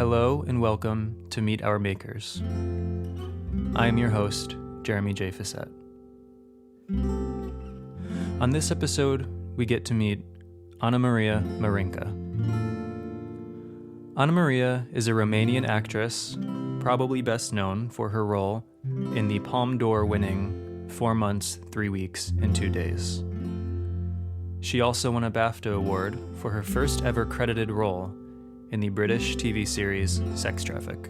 Hello and welcome to Meet Our Makers. I am your host, Jeremy J. Fissette. On this episode, we get to meet Anamaria Marinca. Anamaria is a Romanian actress, probably best known for her role in the Palme d'Or winning 4 months, 3 weeks, and 2 days. She also won a BAFTA-award for her first ever credited role in the British TV series Sex Traffic.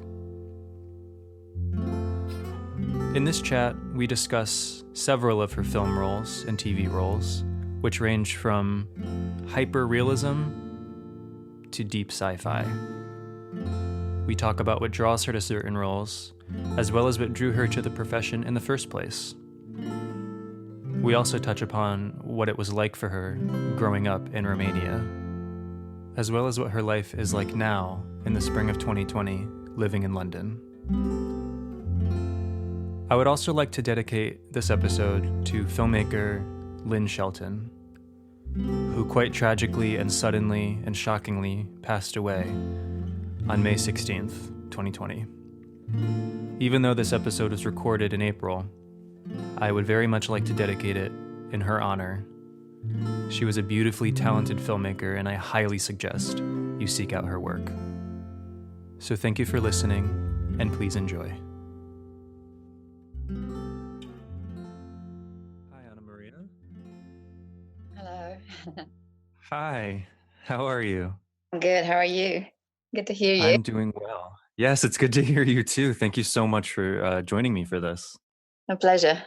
In this chat, we discuss several of her film roles and TV roles, which range from hyper-realism to deep sci-fi. We talk about what draws her to certain roles, as well as what drew her to the profession in the first place. We also touch upon what it was like for her growing up in Romania, as well as what her life is like now in the spring of 2020, living in London. I would also like to dedicate this episode to filmmaker Lynn Shelton, who quite tragically and suddenly and shockingly passed away on May 16th, 2020. Even though this episode was recorded in April, I would very much like to dedicate it in her honor. She was a beautifully talented filmmaker, and I highly suggest you seek out her work. So thank you for listening, and please enjoy. Hi, Anamaria. Hello. Hi, how are you? I'm good. How are you? Good to hear you. I'm doing well. Yes, it's good to hear you too. Thank you so much for joining me for this. A pleasure.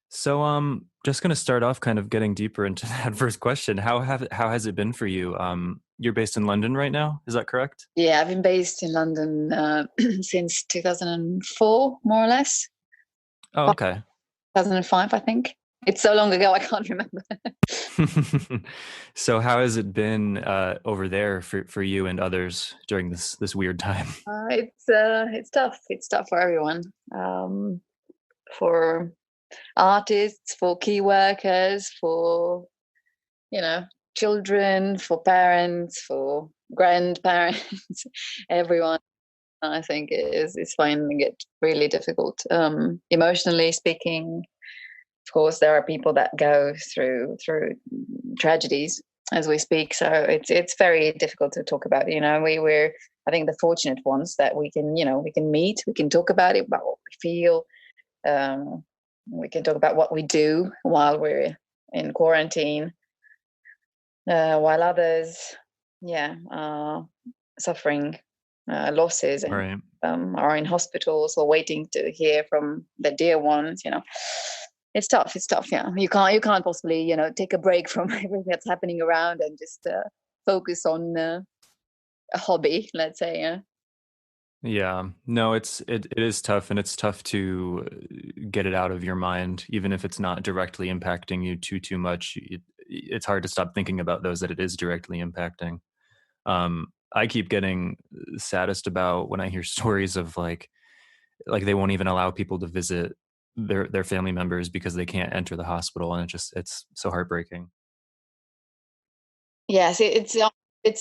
So, just going to start off kind of getting deeper into that first question. How has it been for you? You're based in London right now, is that correct? Yeah, I've been based in London since 2004, more or less. Oh, okay. 2005, I think. It's so long ago, I can't remember. So how has it been over there for you and others during this weird time? It's tough. It's tough for everyone. For artists, for key workers, for children, for parents, for grandparents, everyone. I think is finding it really difficult. Emotionally speaking, of course, there are people that go through tragedies as we speak. So it's very difficult to talk about. We're I think the fortunate ones that we can meet, we can talk about it, about what we feel. We can talk about what we do while we're in quarantine, while others, are suffering losses and Right. are in hospitals or waiting to hear from their dear ones. It's tough. Yeah, you can't possibly take a break from everything that's happening around and just focus on a hobby, let's say. Yeah, no, it is tough, and it's tough to get it out of your mind, even if it's not directly impacting you too much. It's hard to stop thinking about those that it is directly impacting. I keep getting saddest about when I hear stories of like they won't even allow people to visit their family members because they can't enter the hospital, and it's so heartbreaking. Yes, it's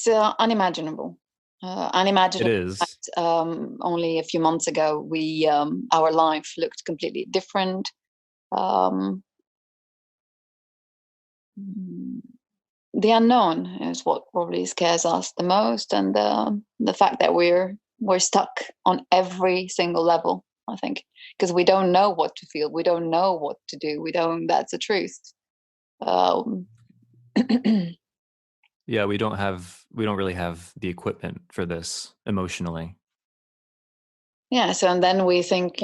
unimaginable. It Unimaginable. is. Only a few months ago, we our life looked completely different. The unknown is what probably scares us the most, and the fact that we're stuck on every single level. I think because we don't know what to feel, we don't know what to do. That's the truth. Yeah, we don't really have the equipment for this emotionally. Yeah, so and then we think,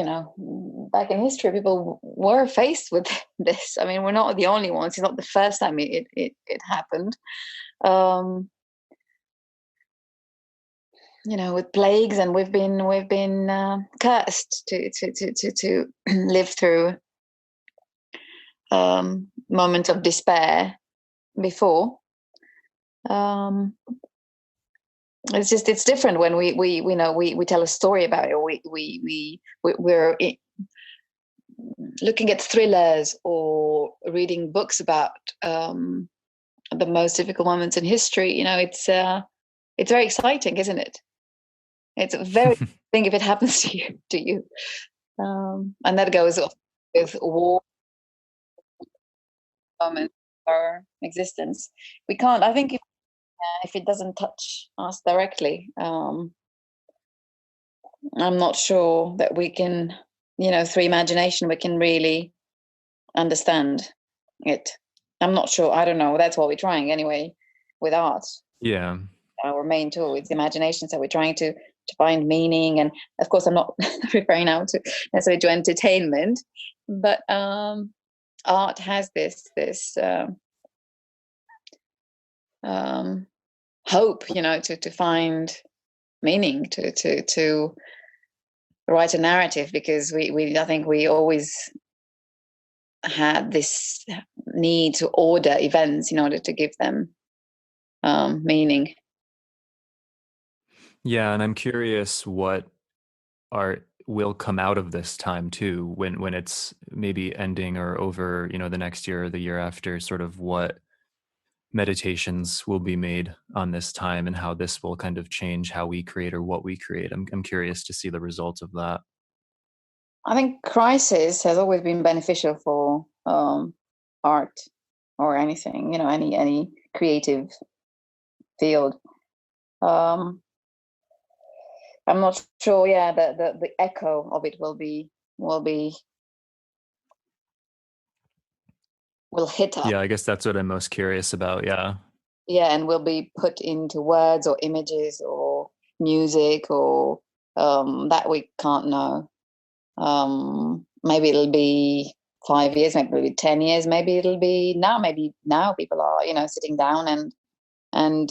back in history, people were faced with this. I mean, we're not the only ones. It's not the first time it happened. With plagues, and we've been cursed to live through moments of despair before. It's different when we tell a story about it, or we're looking at thrillers or reading books about the most difficult moments in history. It's very exciting, isn't it? It's very thing if it happens to you. And that goes off with war and our existence. We can't. I think if it doesn't touch us directly, I'm not sure that we can, through imagination, we can really understand it. I'm not sure. I don't know. That's what we're trying anyway with art. Yeah. Our main tool is imagination. So we're trying to find meaning. And of course, I'm not referring now to necessarily to entertainment, but art has this hope, to find meaning, to write a narrative, because we I think we always had this need to order events in order to give them meaning. Yeah, and I'm curious what art will come out of this time too, when it's maybe ending or over, the next year or the year after, sort of what meditations will be made on this time and how this will kind of change how we create or what we create. I'm curious to see the results of that. I think crisis has always been beneficial for art or anything, any creative field. I'm not sure. Yeah, the echo of it will hit us. Yeah, I guess that's what I'm most curious about. Yeah. Yeah, and will be put into words or images or music or that we can't know. Maybe it'll be 5 years, maybe it'll be 10 years, maybe it'll be now. Maybe now people are, sitting down and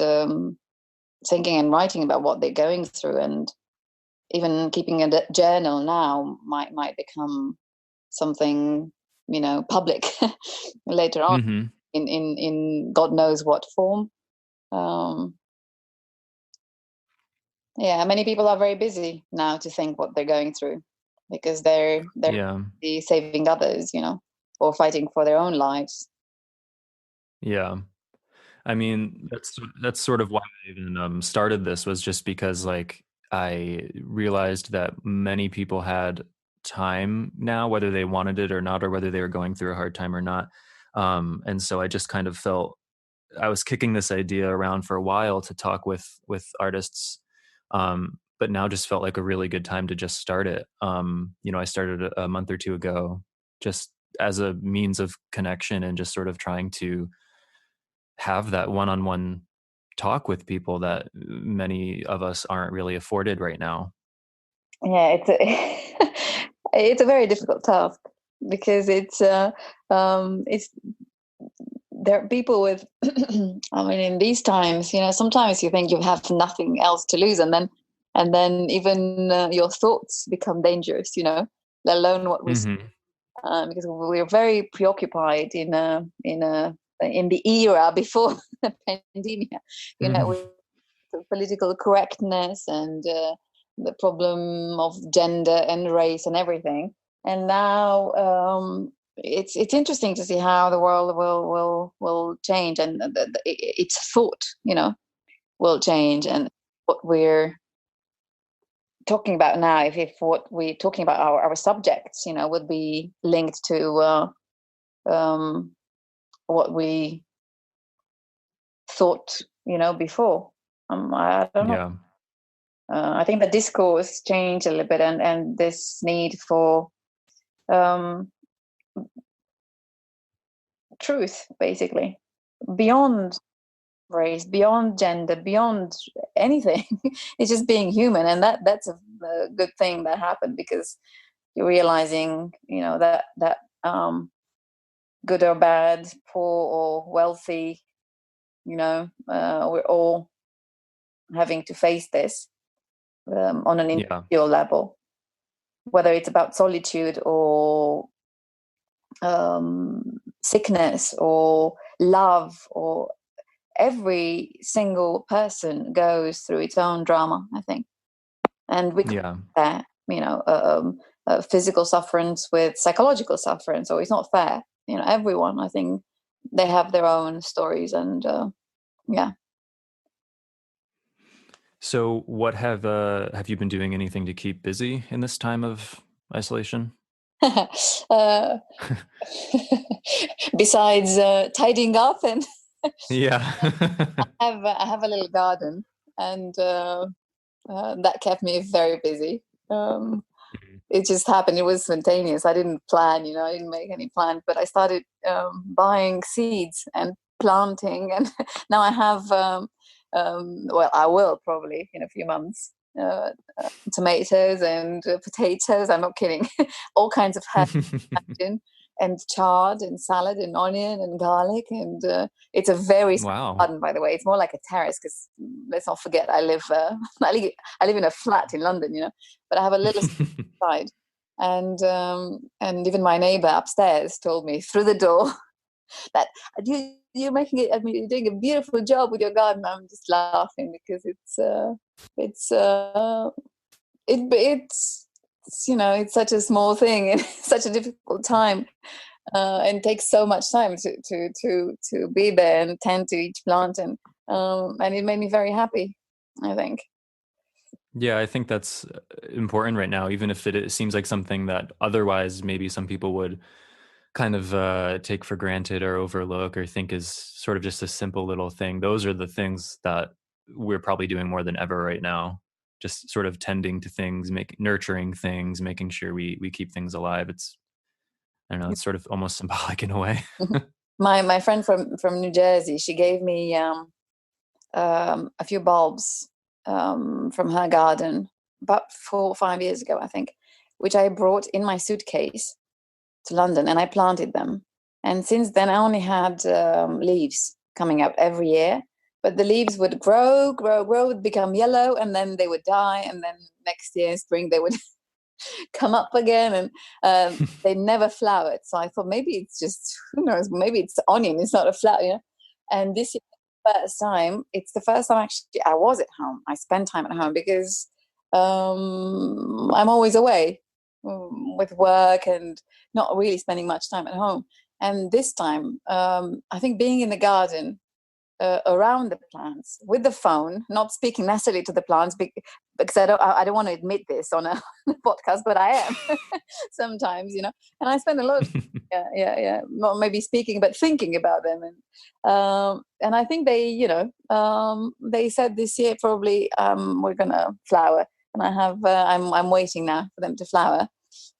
thinking and writing about what they're going through, and even keeping a journal now might become something, public later on Mm-hmm. in God knows what form. Yeah, many people are very busy now to think what they're going through, because they're Yeah. saving others, or fighting for their own lives. Yeah. I mean, that's sort of why I even started this, was just because like I realized that many people had time now, whether they wanted it or not, or whether they were going through a hard time or not. And so I just kind of felt I was kicking this idea around for a while to talk with artists, but now just felt like a really good time to just start it. I started a month or two ago, just as a means of connection and just sort of trying to have that one-on-one talk with people that many of us aren't really afforded right now. Yeah, it's a very difficult task, because it's there are people with I mean, in these times, sometimes you think you have nothing else to lose, and then even your thoughts become dangerous, let alone what we Mm-hmm. because we're very preoccupied in the era before the pandemic, Mm-hmm. with the political correctness and the problem of gender and race and everything. And now it's interesting to see how the world will change, and its thought, will change, and what we're talking about now, if what we're talking about, our subjects, would be linked to um, what we thought, before. I don't know. Yeah. I think the discourse changed a little bit, and this need for um, truth, basically, beyond race, beyond gender, beyond anything. It's just being human, and that's a good thing that happened, because you're realizing, that good or bad, poor or wealthy, we're all having to face this on an Yeah. individual level, whether it's about solitude or sickness or love, or every single person goes through its own drama, I think. And we Yeah. compare, physical sufferance with psychological sufferance, so it's not fair. Everyone, I think, they have their own stories, and yeah. So, what have you been doing anything to keep busy in this time of isolation? uh, besides tidying up, and Yeah. I have a little garden, and that kept me very busy. Um, it just happened. It was spontaneous. I didn't plan, I didn't make any plans, but I started buying seeds and planting, and now I have. Well, I will probably in a few months. Tomatoes and potatoes. I'm not kidding. All kinds of herbs and chard and salad and onion and garlic, and it's a very small Wow. garden, by the way. It's more like a terrace because let's not forget I live I live in a flat in London, but I have a little side, and even my neighbor upstairs told me through the door that you're making it. I mean, you're doing a beautiful job with your garden. I'm just laughing because it's it's such a small thing and such a difficult time, and takes so much time to be there and tend to each plant, and it made me very happy, I think. Yeah, I think that's important right now, even if it seems like something that otherwise maybe some people would kind of take for granted or overlook or think is sort of just a simple little thing. Those are the things that we're probably doing more than ever right now. Just sort of tending to things, nurturing things, making sure we keep things alive. I don't know, it's sort of almost symbolic in a way. My friend from New Jersey, she gave me a few bulbs from her garden about 4 or 5 years ago, I think, which I brought in my suitcase to London, and I planted them. And since then, I only had leaves coming up every year. But the leaves would grow, grow, grow, would become yellow, and then they would die. And then next year in spring, they would come up again, and they never flowered. So I thought maybe it's just, who knows, maybe it's onion, it's not a flower. And this is it's the first time actually I was at home. I spend time at home because I'm always away with work and not really spending much time at home. And this time, I think being in the garden, around the plants with the phone, not speaking necessarily to the plants because I don't want to admit this on a podcast, but I am sometimes, and I spend a lot of yeah, not maybe speaking but thinking about them, and I think they said this year probably we're gonna flower, and I'm waiting now for them to flower.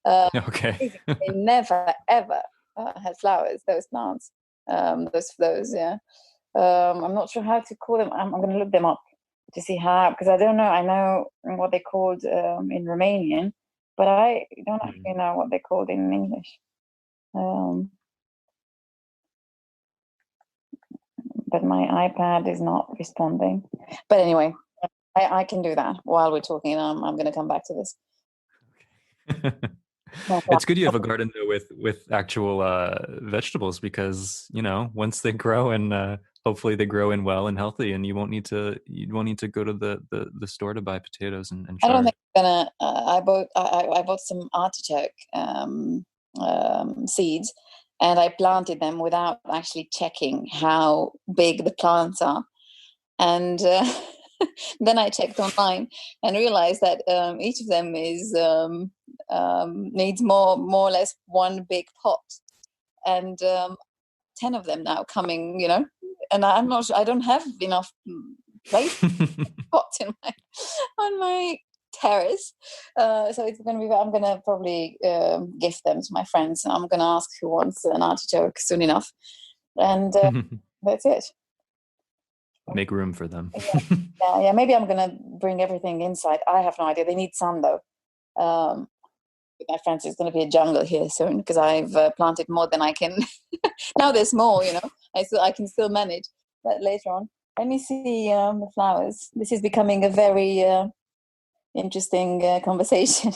Okay. They never ever had flowers, those plants, those yeah. I'm not sure how to call them. I'm going to look them up to see how, because I don't know. I know what they're called in Romanian, but I don't actually know what they're called in English. But my iPad is not responding. But anyway, I can do that while we're talking. I'm going to come back to this. It's good you have a garden though with actual vegetables, because once they grow and hopefully they grow in well and healthy, and you won't need to go to the store to buy potatoes and I don't chard. think I'm gonna. I bought some artichoke seeds, and I planted them without actually checking how big the plants are. And then I checked online and realized that each of them is needs more or less one big pot, and 10 of them now coming. And I'm not sure, I don't have enough place pots on my terrace, so it's going to be. I'm going to probably gift them to my friends. I'm going to ask who wants an artichoke soon enough, and that's it. Make room for them. Yeah. Maybe I'm gonna bring everything inside. I have no idea. They need sun though. With my friends, it's gonna be a jungle here soon because I've planted more than I can. Now they're small, I can still manage. But later on, let me see the flowers. This is becoming a very interesting conversation.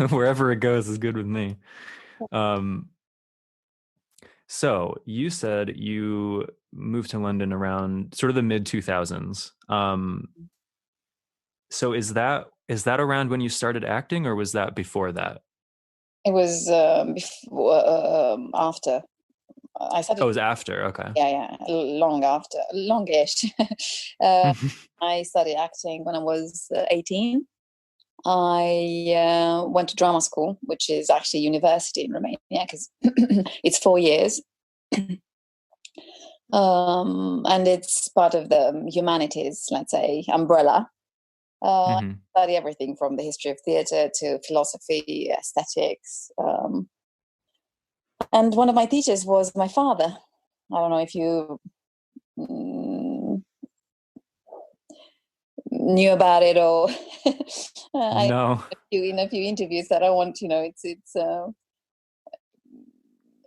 Wherever it goes is good with me. So you said you moved to London around sort of the mid 2000s. So is that around when you started acting, or was that before that? It was before, after. I started. Oh, it was after. Okay. Yeah, longish. I studied acting when I was 18. I went to drama school, which is actually university in Romania because it's 4 years. And it's part of the humanities, let's say, umbrella. Study everything from the history of theatre to philosophy, aesthetics. And one of my teachers was my father. I don't know if you knew about it or No. in a few interviews that I want, it's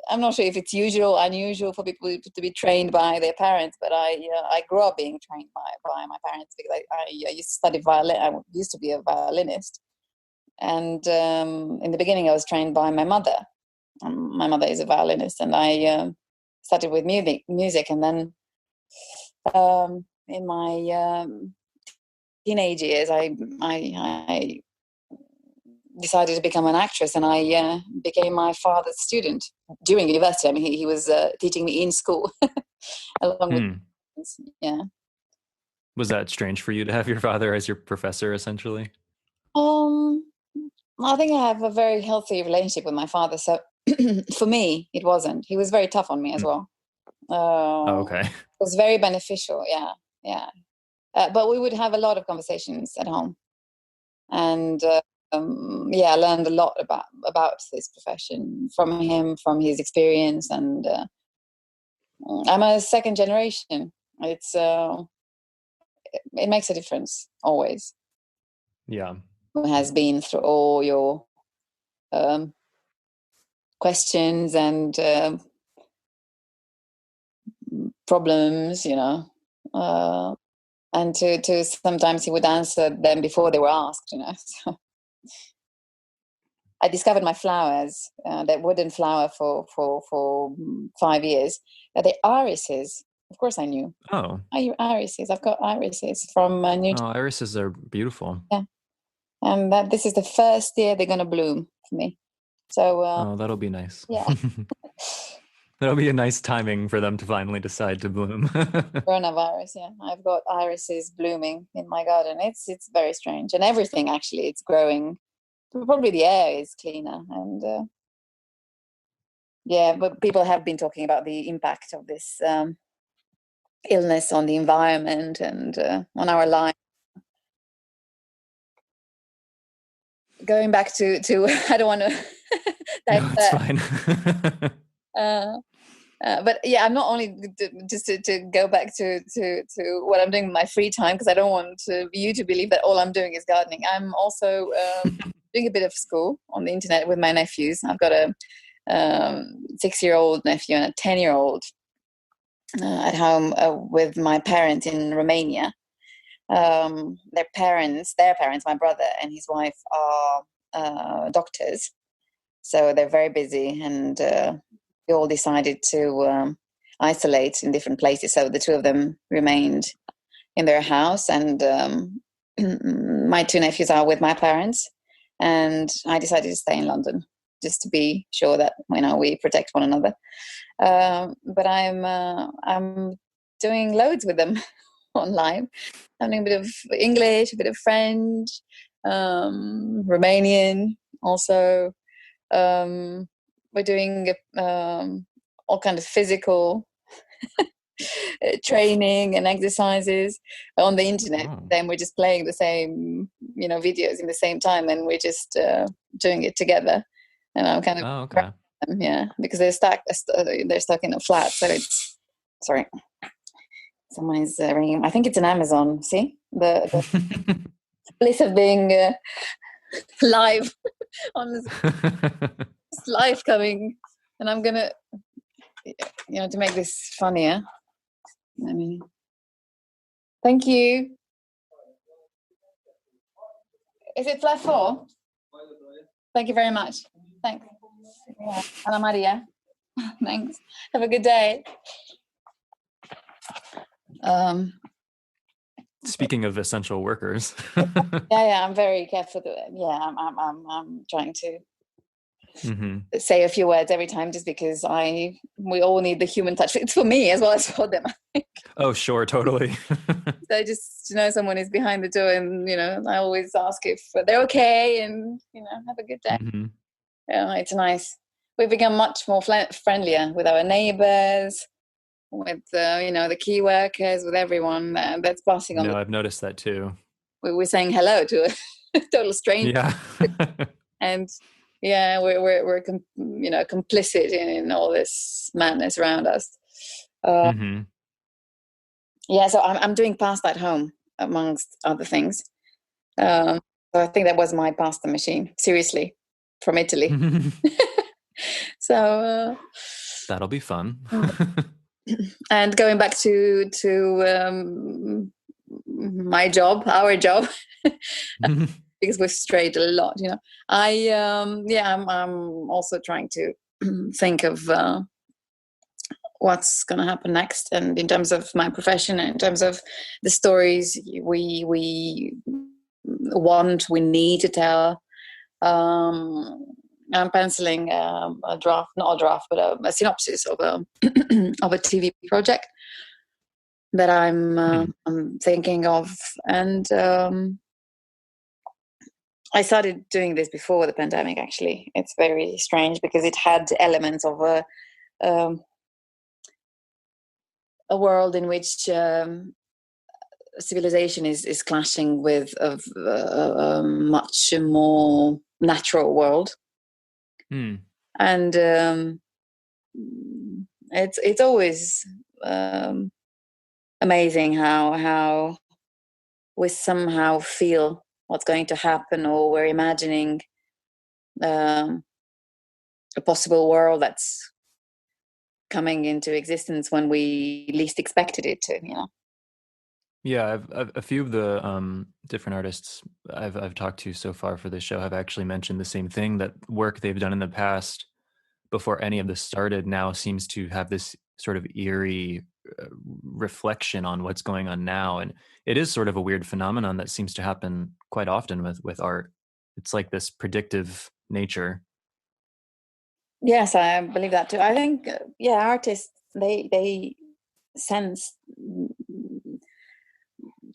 I'm not sure if it's usual or unusual for people to be trained by their parents, but I grew up being trained by my parents because I used to study violin. I used to be a violinist. And in the beginning, I was trained by my mother. My mother is a violinist, and I started with music. And then in my teenage years, I decided to become an actress, and I became my father's student during university. I mean, he was teaching me in school along with, yeah. Was that strange for you to have your father as your professor, essentially? I think I have a very healthy relationship with my father. So for me, it wasn't. He was very tough on me as well. Oh, okay. It was very beneficial. Yeah. But we would have a lot of conversations at home. And I learned a lot about this profession from him, from his experience, and I'm a second generation. It's it makes a difference always. Yeah. Who has been through all your questions and problems, and to sometimes he would answer them before they were asked, So I discovered my flowers, that wooden flower for 5 years. The irises, of course I knew. Oh. Irises. I've got irises from New. Oh, irises are beautiful. Yeah, and this is the first year they're going to bloom for me. So. That'll be nice. Yeah. That'll be a nice timing for them to finally decide to bloom. Coronavirus, yeah. I've got irises blooming in my garden. It's very strange, and everything actually it's growing. Probably the air is cleaner, and but people have been talking about the impact of this illness on the environment and on our life. Going back to I don't want to. No, it's fine. But yeah, I'm not only just to go back to what I'm doing in my free time, because I don't want you to believe that all I'm doing is gardening. I'm also doing a bit of school on the internet with my nephews. I've got a 6-year-old nephew and a 10-year-old at home with my parents in Romania. Their parents, my brother and his wife are doctors, so they're very busy, and we all decided to isolate in different places. So the two of them remained in their house, and my two nephews are with my parents, and I decided to stay in London just to be sure that we protect one another. But I'm doing loads with them online. I'm doing a bit of English, a bit of French, Romanian also. We're doing all kind of physical training and exercises on the internet. Then we're just playing the same, videos in the same time, and we're just doing it together. And I'm kind of because they're stuck in a flat. So it's sorry, someone is ringing. I think it's an Amazon. See the bliss of being live on this live coming, and I'm gonna to make this funnier. I mean, thank you. Is it flat 4? Thank you very much. Thanks. Yeah. Anamaria. Thanks. Have a good day. Speaking of essential workers. I'm very careful. I'm trying to say a few words every time, just because we all need the human touch. It's for me as well as for them, I think. Oh, sure, totally. So just to know someone is behind the door, and I always ask if they're okay, and have a good day. Yeah, it's nice. We've become much more friendlier with our neighbors, with the key workers, with everyone that's passing on. No, I've noticed that too. We're saying hello to a total stranger. Yeah. And yeah, we're complicit in all this madness around us. Yeah, so I'm doing pasta at home, amongst other things. So I think that was my pasta machine, seriously, from Italy. So that'll be fun. And going back to my job, our job, because we've strayed a lot, I'm also trying to think of what's going to happen next, and in terms of my profession, and in terms of the stories we need to tell. I'm penciling a draft, not a draft, but a synopsis of a of a TV project that I'm thinking of, and I started doing this before the pandemic. Actually, it's very strange because it had elements of a world in which civilization is clashing with a much more natural world. And it's always amazing how we somehow feel what's going to happen, or we're imagining a possible world that's coming into existence when we least expected it to. Yeah, I've a few of the different artists I've talked to so far for this show have actually mentioned the same thing, that work they've done in the past before any of this started now seems to have this sort of eerie reflection on what's going on now. And it is sort of a weird phenomenon that seems to happen quite often with art. It's like this predictive nature. Yes, I believe that too. I think, artists, they sense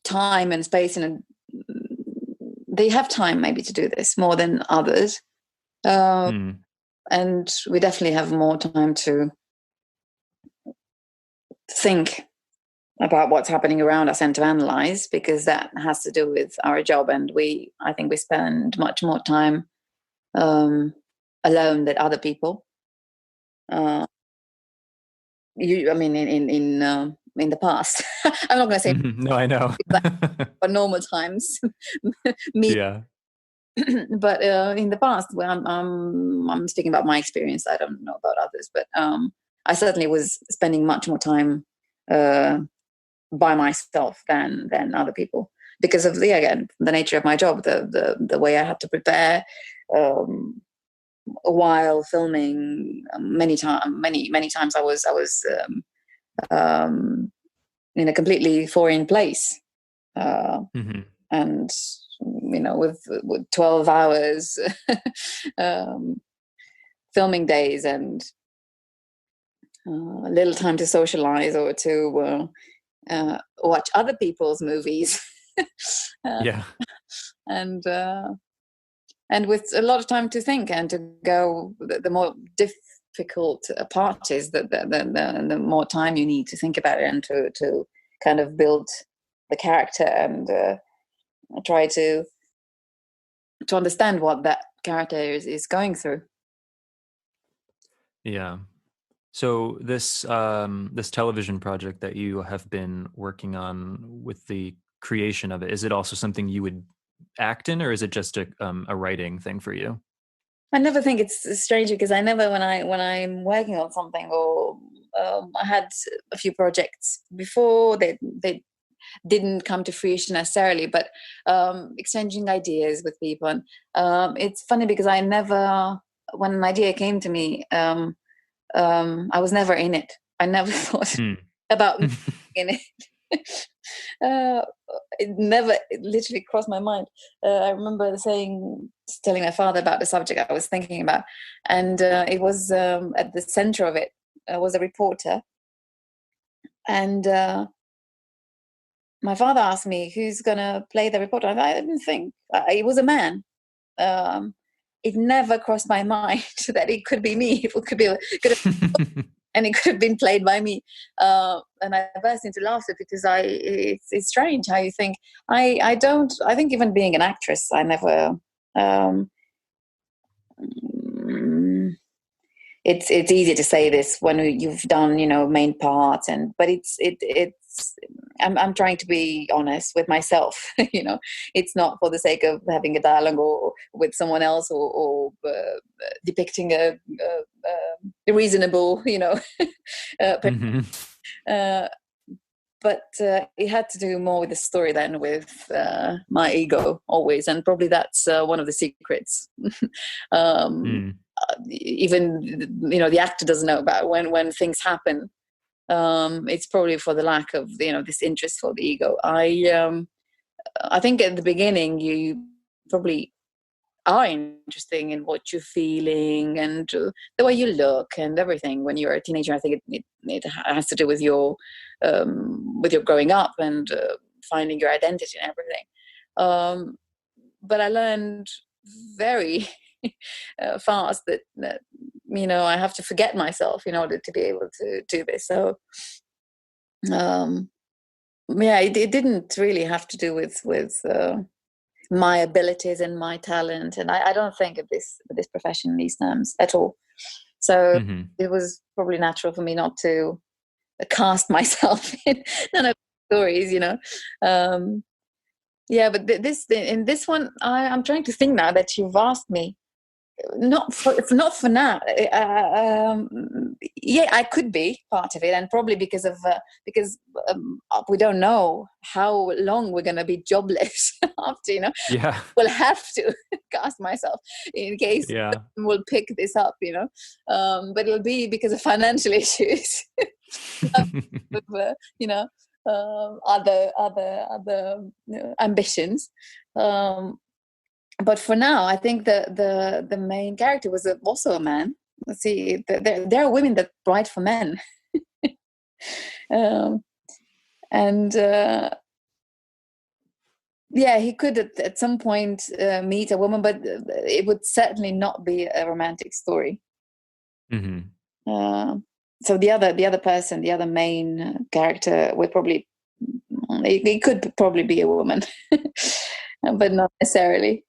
time and space, and they have time maybe to do this more than others. And we definitely have more time to think about what's happening around us and to analyze, because that has to do with our job. And I think we spend much more time alone than other people. In the past, I'm not going to say no, I know, but normal times, yeah. But in the past, when I'm speaking about my experience, I don't know about others, but I certainly was spending much more time by myself than other people, because of the nature of my job, the way I had to prepare while filming. Many times I was in a completely foreign place, and with 12 hours filming days, and little time to socialize or to watch other people's movies. And with a lot of time to think and to go. The more difficult part is that the more time you need to think about it, and to kind of build the character, and try to understand what that character is going through. Yeah. So this this television project that you have been working on, with the creation of it, is it also something you would act in, or is it just a writing thing for you? I never think it's strange, because I never, when I'm working on something, or I had a few projects before, they didn't come to fruition necessarily, but exchanging ideas with people. And it's funny because I never, when an idea came to me, I was never in it. I never thought about being in it. It literally crossed my mind. I remember telling my father about the subject I was thinking about, and it was at the center of it was a reporter, and my father asked me who's gonna play the reporter. I didn't think it was a man. It never crossed my mind that it could be me. It could be and it could have been played by me. And I burst into laughter because it's strange how you think. I think even being an actress, I never. It's easy to say this when you've done main parts, but I'm trying to be honest with myself. It's not for the sake of having a dialogue or with someone else or depicting a reasonable Mm-hmm. but it had to do more with the story than with my ego always, and probably that's one of the secrets. Even the actor doesn't know about when things happen. It's probably for the lack of this interest for the ego. I think at the beginning you probably are interesting in what you're feeling and the way you look and everything when you're a teenager. I think it has to do with your growing up and finding your identity and everything. But I learned very fast that I have to forget myself in order to be able to do this. So it didn't really have to do with my abilities and my talent, and I don't think of this profession in these terms at all. So it was probably natural for me not to cast myself in none of the stories, but in this one, I'm trying to think now that you've asked me. Not for now. I could be part of it, and probably because we don't know how long we're going to be jobless after. Yeah. We'll have to cast myself in case we'll pick this up. But it'll be because of financial issues. With, other ambitions. But for now, I think the main character was also a man. Let's see, there are women that write for men, and he could at some point meet a woman, but it would certainly not be a romantic story. So the other person, the other main character, would probably it could probably be a woman. But not necessarily.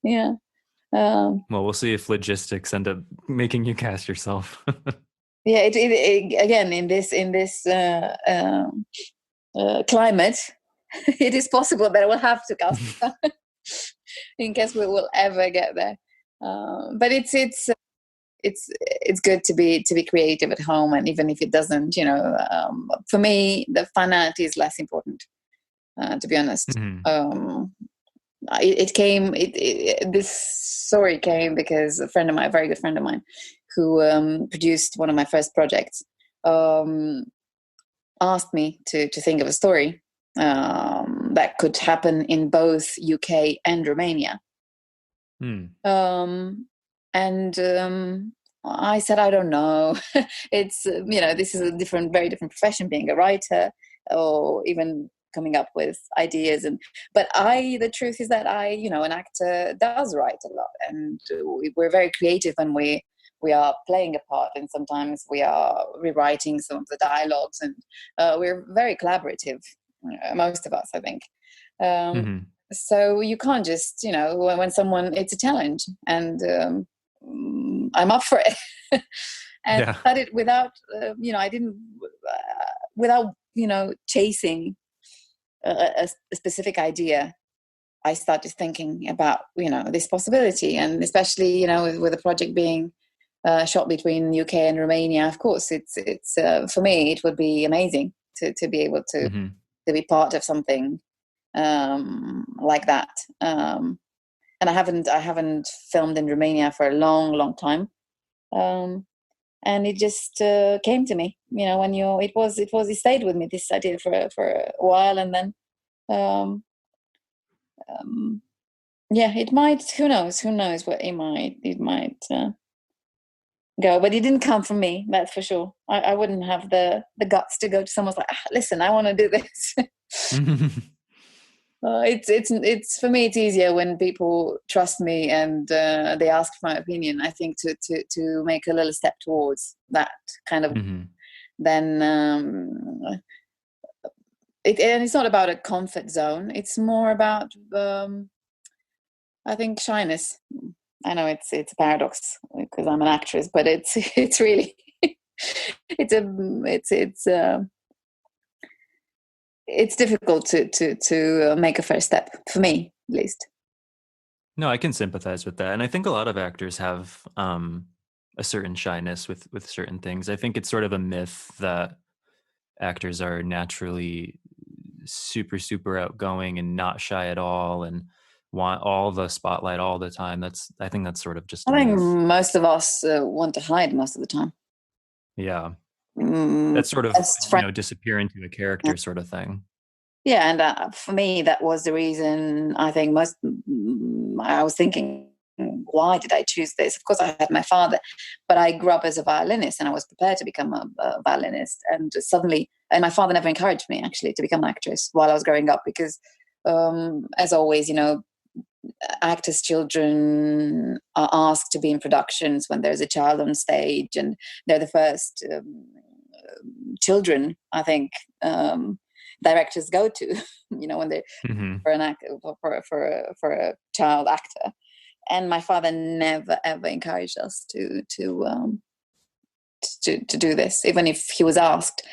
Well, we'll see if logistics end up making you cast yourself. It again in this climate, it is possible that I will have to cast in case we will ever get there. But it's good to be creative at home, and even if it doesn't, for me, the finality is less important. To be honest. This story came because a very good friend of mine, who produced one of my first projects, asked me to think of a story that could happen in both UK and Romania. I said, I don't know. It's this is a very different profession, being a writer or even coming up with ideas. But the truth is that an actor does write a lot, and we're very creative when we are playing a part, and sometimes we are rewriting some of the dialogues, and we're very collaborative, most of us, I think. So you can't just when someone, it's a challenge, and I'm up for it. And I started without I didn't without chasing a specific idea. I started thinking about this possibility, and especially with the project being shot between UK and Romania. Of course, it's for me it would be amazing to be able to be part of something like that. And I haven't filmed in Romania for a long time, and it just came to me. When it stayed with me, this idea for a while, and then it might. Who knows what it might go, but it didn't come from me. That's for sure. I wouldn't have the guts to go to someone like, listen, I want to do this. It's for me. It's easier when people trust me and they ask for my opinion. I think to make a little step towards that kind of. Then and it's not about a comfort zone. It's more about I think shyness. I know it's a paradox because I'm an actress, but it's really it's difficult to make a first step, for me at least. No, I can sympathize with that, and I think a lot of actors have a certain shyness with certain things. I think it's sort of a myth that actors are naturally super, super outgoing and not shy at all and want all the spotlight all the time. I think that's sort of just I think myth. most of us want to hide most of the time. Yeah. That's sort of, disappear into a character sort of thing. Yeah, and for me, that was the reason. I think I was thinking, why did I choose this? Of course, I had my father, but I grew up as a violinist, and I was prepared to become a violinist. And my father never encouraged me actually to become an actress while I was growing up, because, as always, actors' children are asked to be in productions when there's a child on stage, and they're the first children, I think, directors go to, when they're for an actor, for a child actor. And my father never ever encouraged us to do this. Even if he was asked,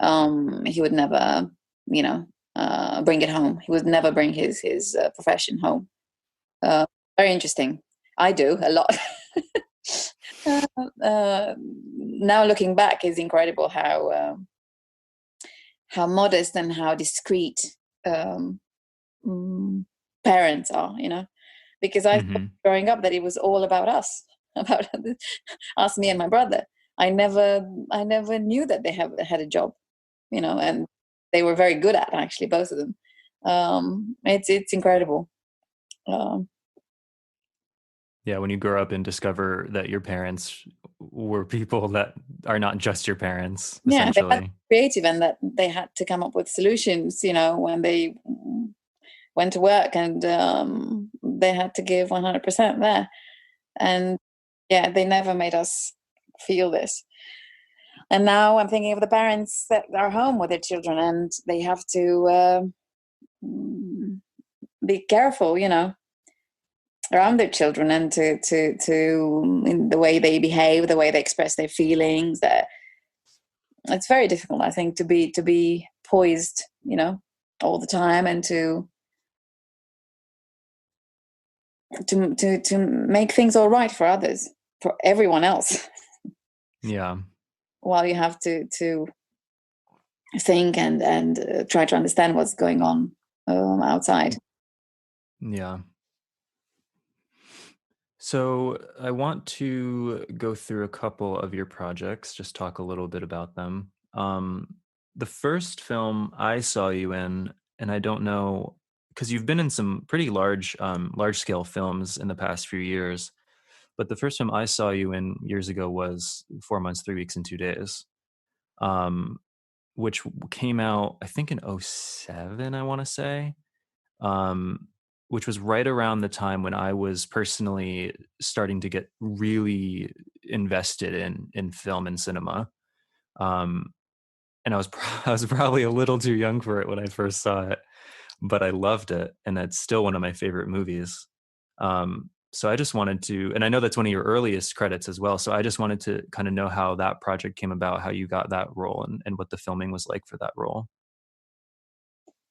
he would never, bring it home. He would never bring his profession home. Very interesting. I do a lot. Now looking back, it's incredible how modest and how discreet parents are, because I thought growing up that it was all about us, about us, me and my brother. I never knew that they had a job, and they were very good at it, actually, both of them. It's incredible. Yeah, when you grow up and discover that your parents were people that are not just your parents, essentially. They had creative, and that they had to come up with solutions, when they went to work, and they had to give 100% there. And they never made us feel this. And now I'm thinking of the parents that are home with their children, and they have to be careful, around their children, and to in the way they behave, the way they express their feelings. That it's very difficult, I think, to be poised, all the time, and to make things all right for others, for everyone else. Yeah. While you have to think and try to understand what's going on outside. Yeah. So I want to go through a couple of your projects, just talk a little bit about them. The first film I saw you in, and I don't know, because you've been in some pretty large scale films in the past few years, but the first film I saw you in years ago was 4 months, 3 weeks, and 2 days, which came out, I think, in 2007, I want to say. Which was right around the time when I was personally starting to get really invested in film and cinema. And I was probably a little too young for it when I first saw it, but I loved it, and it's still one of my favorite movies. So I just wanted to, and I know that's one of your earliest credits as well, so I just wanted to kind of know how that project came about, how you got that role, and what the filming was like for that role.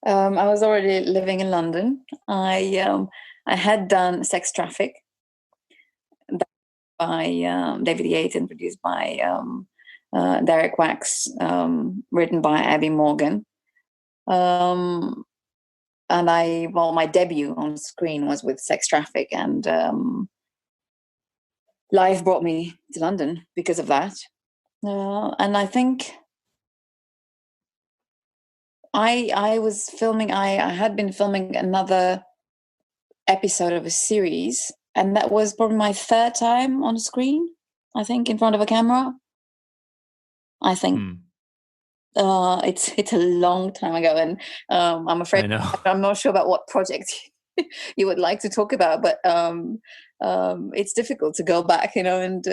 I was already living in London. I had done Sex Traffic by David Yates and produced by Derek Wax, written by Abby Morgan. And my debut on screen was with Sex Traffic, and life brought me to London because of that. And I think I was filming. I had been filming another episode of a series, and that was probably my third time on screen. I think in front of a camera. I think it's a long time ago, and I'm afraid I know. I'm not sure about what project you would like to talk about, but it's difficult to go back, and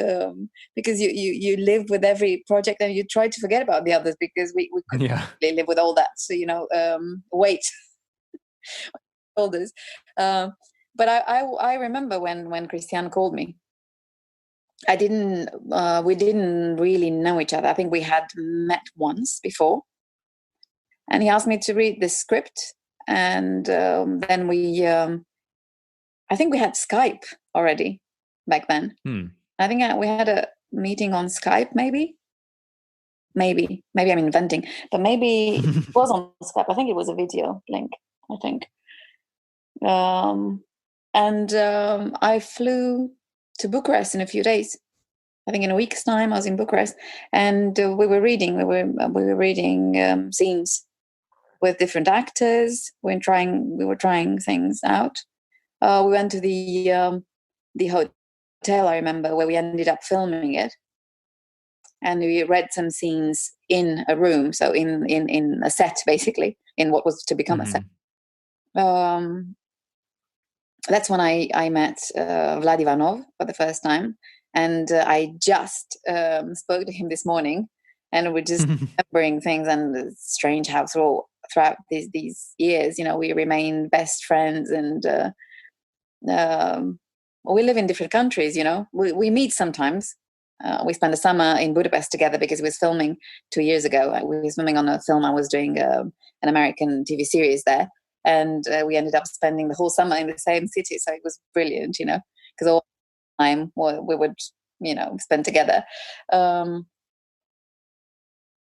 because you live with every project and you try to forget about the others because we could Yeah. live with all that, so weight shoulders. But I remember when Christian called me. We didn't really know each other. I think we had met once before, and he asked me to read the script, and then I think we had Skype already back then. I think we had a meeting on Skype, maybe I'm inventing, but maybe it was on Skype. I think it was a video link, I think. And I flew to Bucharest in a few days. I think in a week's time I was in Bucharest, and we were reading scenes with different actors. We were trying things out. We went to the hotel, I remember, where we ended up filming it, and we read some scenes in a room, so in a set, basically, in what was to become a set. That's when I met Vlad Ivanov for the first time, and I just spoke to him this morning, and we're just remembering things, and it's strange how throughout these years, we remain best friends, and we live in different countries. We meet sometimes. We spent a summer in Budapest together because we was filming 2 years ago. We was filming on a film. I was doing an American TV series there. And we ended up spending the whole summer in the same city. So it was brilliant, because all the time we would, spend together. And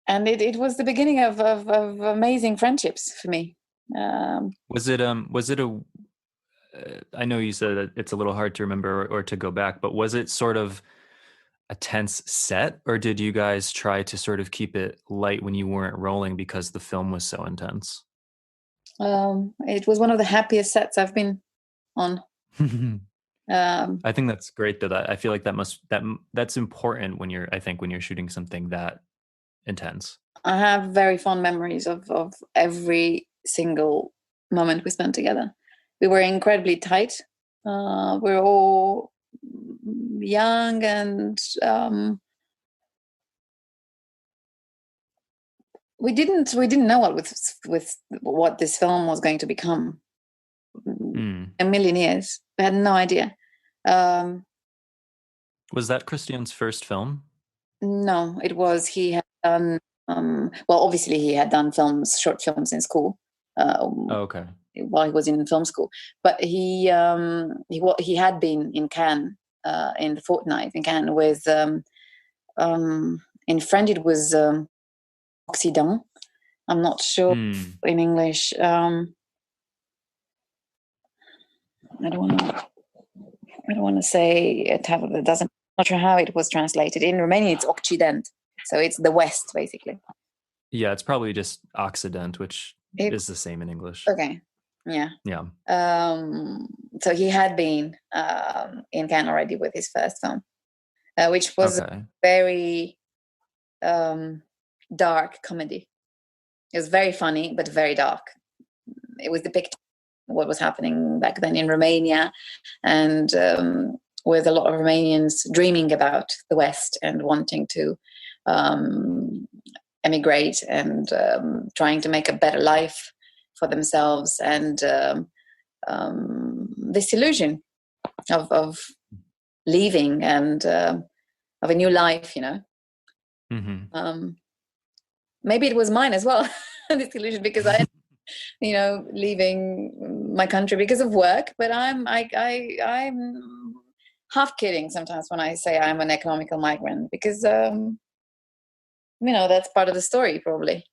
it was the beginning of amazing friendships for me. Was it I know you said that it's a little hard to remember or to go back, but was it sort of a tense set, or did you guys try to sort of keep it light when you weren't rolling because the film was so intense? It was one of the happiest sets I've been on. I think that's great, though. That I feel like that's important when you're shooting something that intense. I have very fond memories of every single moment we spent together. We were incredibly tight. We were all young, and we didn't know what this film was going to become. A million years. We had no idea. Was that Christian's first film? No, it was. He had done. Obviously, he had done short films in school. Okay. While he was in film school, but he had been in Cannes in the fortnight in Cannes with in French it was Occident. I'm not sure in English. I don't want to say a title that doesn't. Not sure how it was translated. In Romanian, it's Occident, so it's the West, basically. Yeah, it's probably just Occident, which is the same in English. Okay. Yeah. Yeah. So he had been in Cannes already with his first film, which was a very dark comedy. It was very funny, but very dark. It was depicting what was happening back then in Romania, and with a lot of Romanians dreaming about the West and wanting to emigrate and trying to make a better life for themselves, and this illusion of leaving and of a new life, maybe it was mine as well, this illusion, because I leaving my country because of work, but I'm half kidding sometimes when I say I'm an economical migrant, because that's part of the story. Probably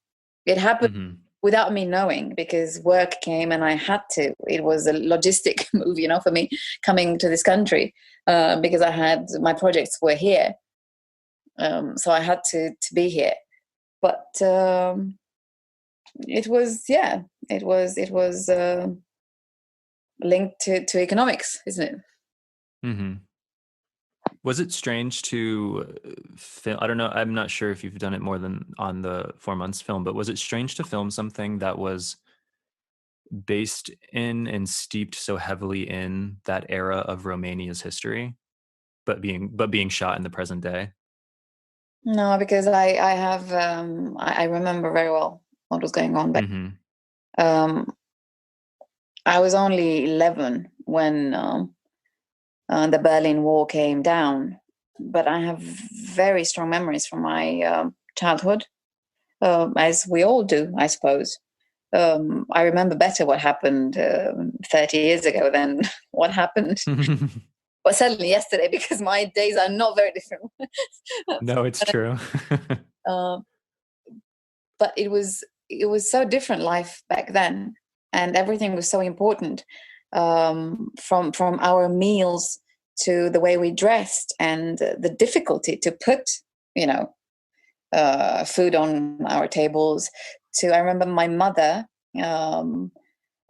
it happened without me knowing, because work came and I had to. It was a logistic move, for me coming to this country, because my projects were here. So I had to be here. But it was linked to economics, isn't it? Mm-hmm. Was it strange to film? I don't know. I'm not sure if you've done it more than on the 4 months film, but was it strange to film something that was based in and steeped so heavily in that era of Romania's history, but being shot in the present day? No, because I have I remember very well what was going on back. Mm-hmm. Um, I was only 11 when the Berlin Wall came down, but I have very strong memories from my childhood, as we all do, I suppose. I remember better what happened 30 years ago than what happened, well, certainly yesterday, because my days are not very different. No, it's true. uh, but it was so different life back then, and everything was so important, from our meals to the way we dressed, and the difficulty to put, you know, food on our tables. To I remember my mother, um,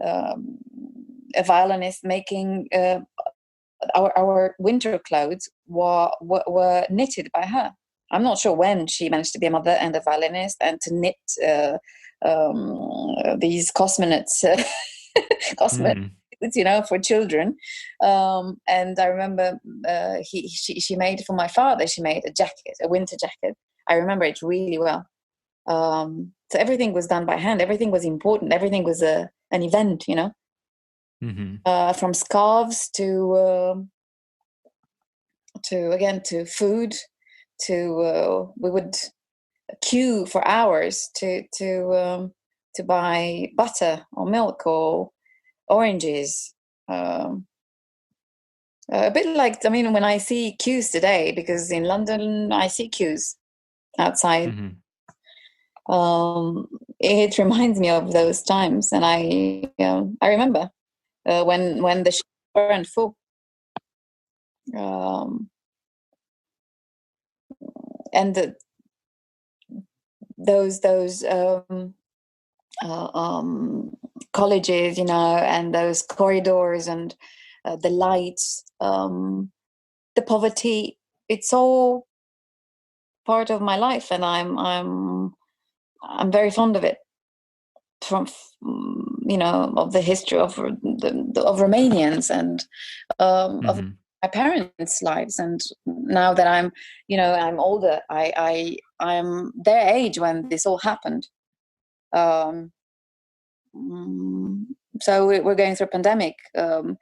um, a violinist, making our winter clothes were knitted by her. I'm not sure when she managed to be a mother and a violinist and to knit these cosmonauts, cosmonauts, Mm. for children. And I remember she made for my father. She made a jacket, a winter jacket. I remember it really well. So everything was done by hand. Everything was important. Everything was an event. Mm-hmm. From scarves to food, to we would queue for hours to buy butter or milk or oranges. Um, a bit like, I mean, when I see queues today, because in London I see queues outside. Mm-hmm. It reminds me of those times, and I remember when the shops weren't full. Um, and those colleges, and those corridors, and the lights, the poverty. It's all part of my life, and I'm very fond of it. Of the history of Romanians, and of Mm-hmm. my parents' lives. And now that I'm older, I'm their age when this all happened. Um, mm, so we're going through a pandemic. Um,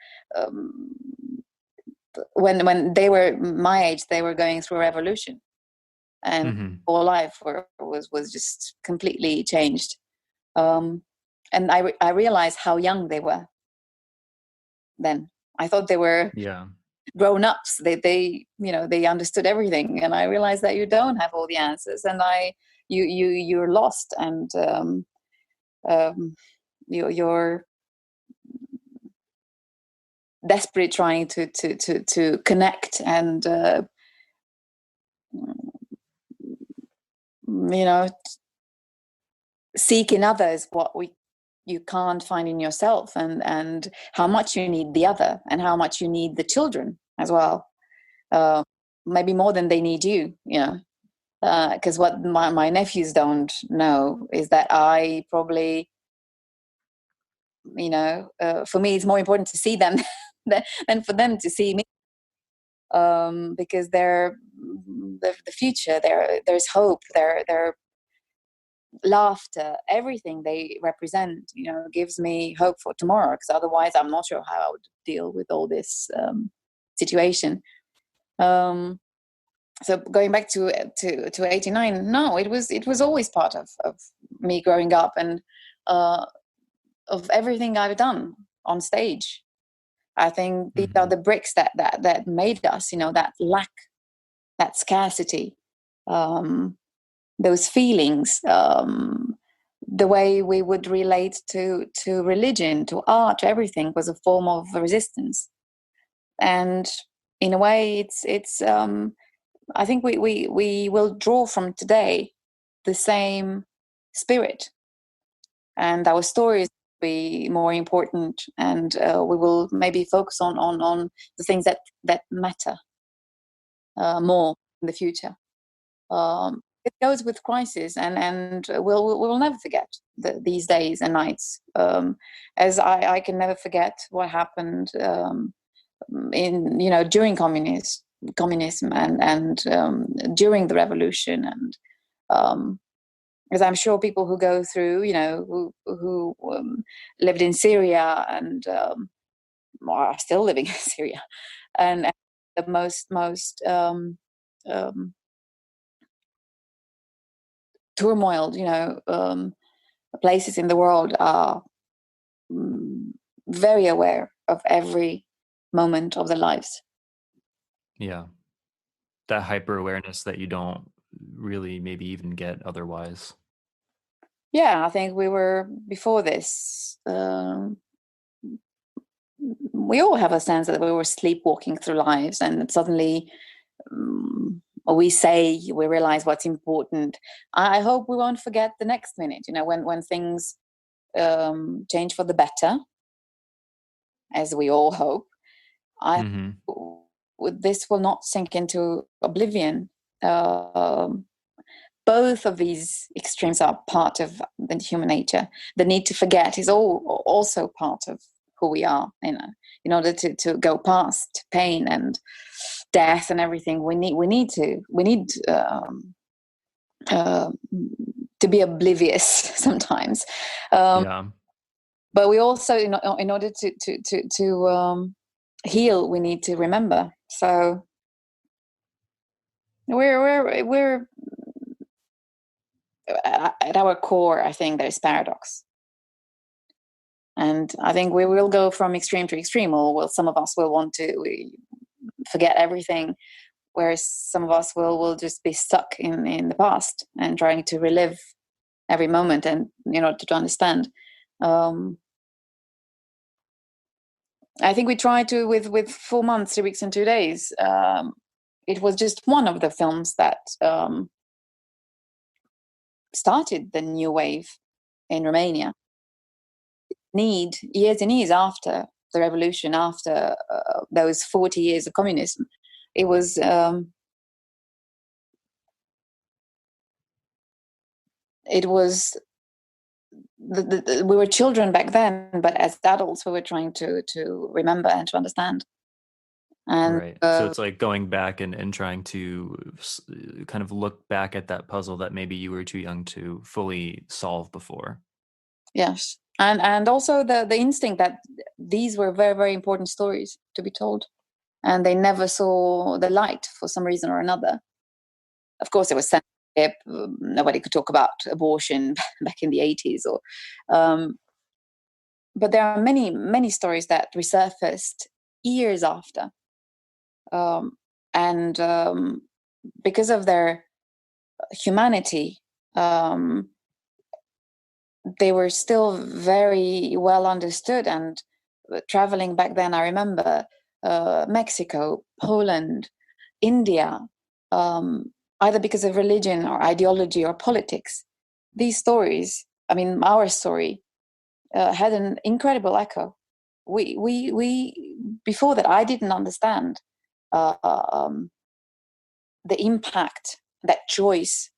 when they were my age, they were going through a revolution, and Mm-hmm. whole life was just completely changed. Um, and I realized how young they were then. I thought they were Yeah. grown ups. They understood everything, and I realized that you don't have all the answers, and you're lost, and um, you're desperate trying to connect, and you know seek in others what you can't find in yourself, and how much you need the other, and how much you need the children as well, uh, maybe more than they need you. Because what my nephews don't know is that I probably, for me, it's more important to see them than for them to see me, because they're the future. There's hope. Their laughter, everything they represent, gives me hope for tomorrow. Because otherwise, I'm not sure how I would deal with all this situation. So going back to 89, no, it was always part of me growing up, and of everything I've done on stage. I think these are Mm-hmm. the bricks that made us, that lack, that scarcity, um, those feelings, the way we would relate to religion, to art, to everything was a form of resistance. And in a way, it's I think we will draw from today the same spirit, and our stories will be more important, and we will maybe focus on the things that matter more in the future. It goes with crisis, and we'll never forget these days and nights. As I can never forget what happened in during communism and during the revolution, and as I'm sure people who go through, who lived in Syria and are still living in Syria, and the most turmoil, places in the world are very aware of every moment of their lives. Yeah. That hyper awareness that you don't really maybe even get otherwise. Yeah, I think we were before this. We all have a sense that we were sleepwalking through lives, and suddenly we realize what's important. I hope we won't forget the next minute. When things change for the better, as we all hope. This will not sink into oblivion. Both of these extremes are part of the human nature. The need to forget is also part of who we are. In order to go past pain and death and everything, we need to be oblivious sometimes. But we also, in order to heal, we need to remember. So we're at our core, I think there's paradox, and I think we will go from extreme to extreme. Or some of us will want to forget everything, whereas some of us will just be stuck in the past and trying to relive every moment, and to understand. I think we tried to with 4 months, 3 weeks, and 2 days. It was just one of the films that started the new wave in Romania. Years and years after the revolution, after those 40 years of communism, it was we were children back then, but as adults we were trying to remember and to understand. And right. So it's like going back and trying to kind of look back at that puzzle that maybe you were too young to fully solve before. Yes. And also the instinct that these were very, very important stories to be told, and they never saw the light for some reason or another. Of course, it was censorship. Nobody could talk about abortion back in the 80s, but there are many, many stories that resurfaced years after, and because of their humanity, they were still very well understood. And traveling back then, I remember Mexico, Poland, India, either because of religion or ideology or politics. These stories, our story, had an incredible echo. We before that, I didn't understand the impact that choice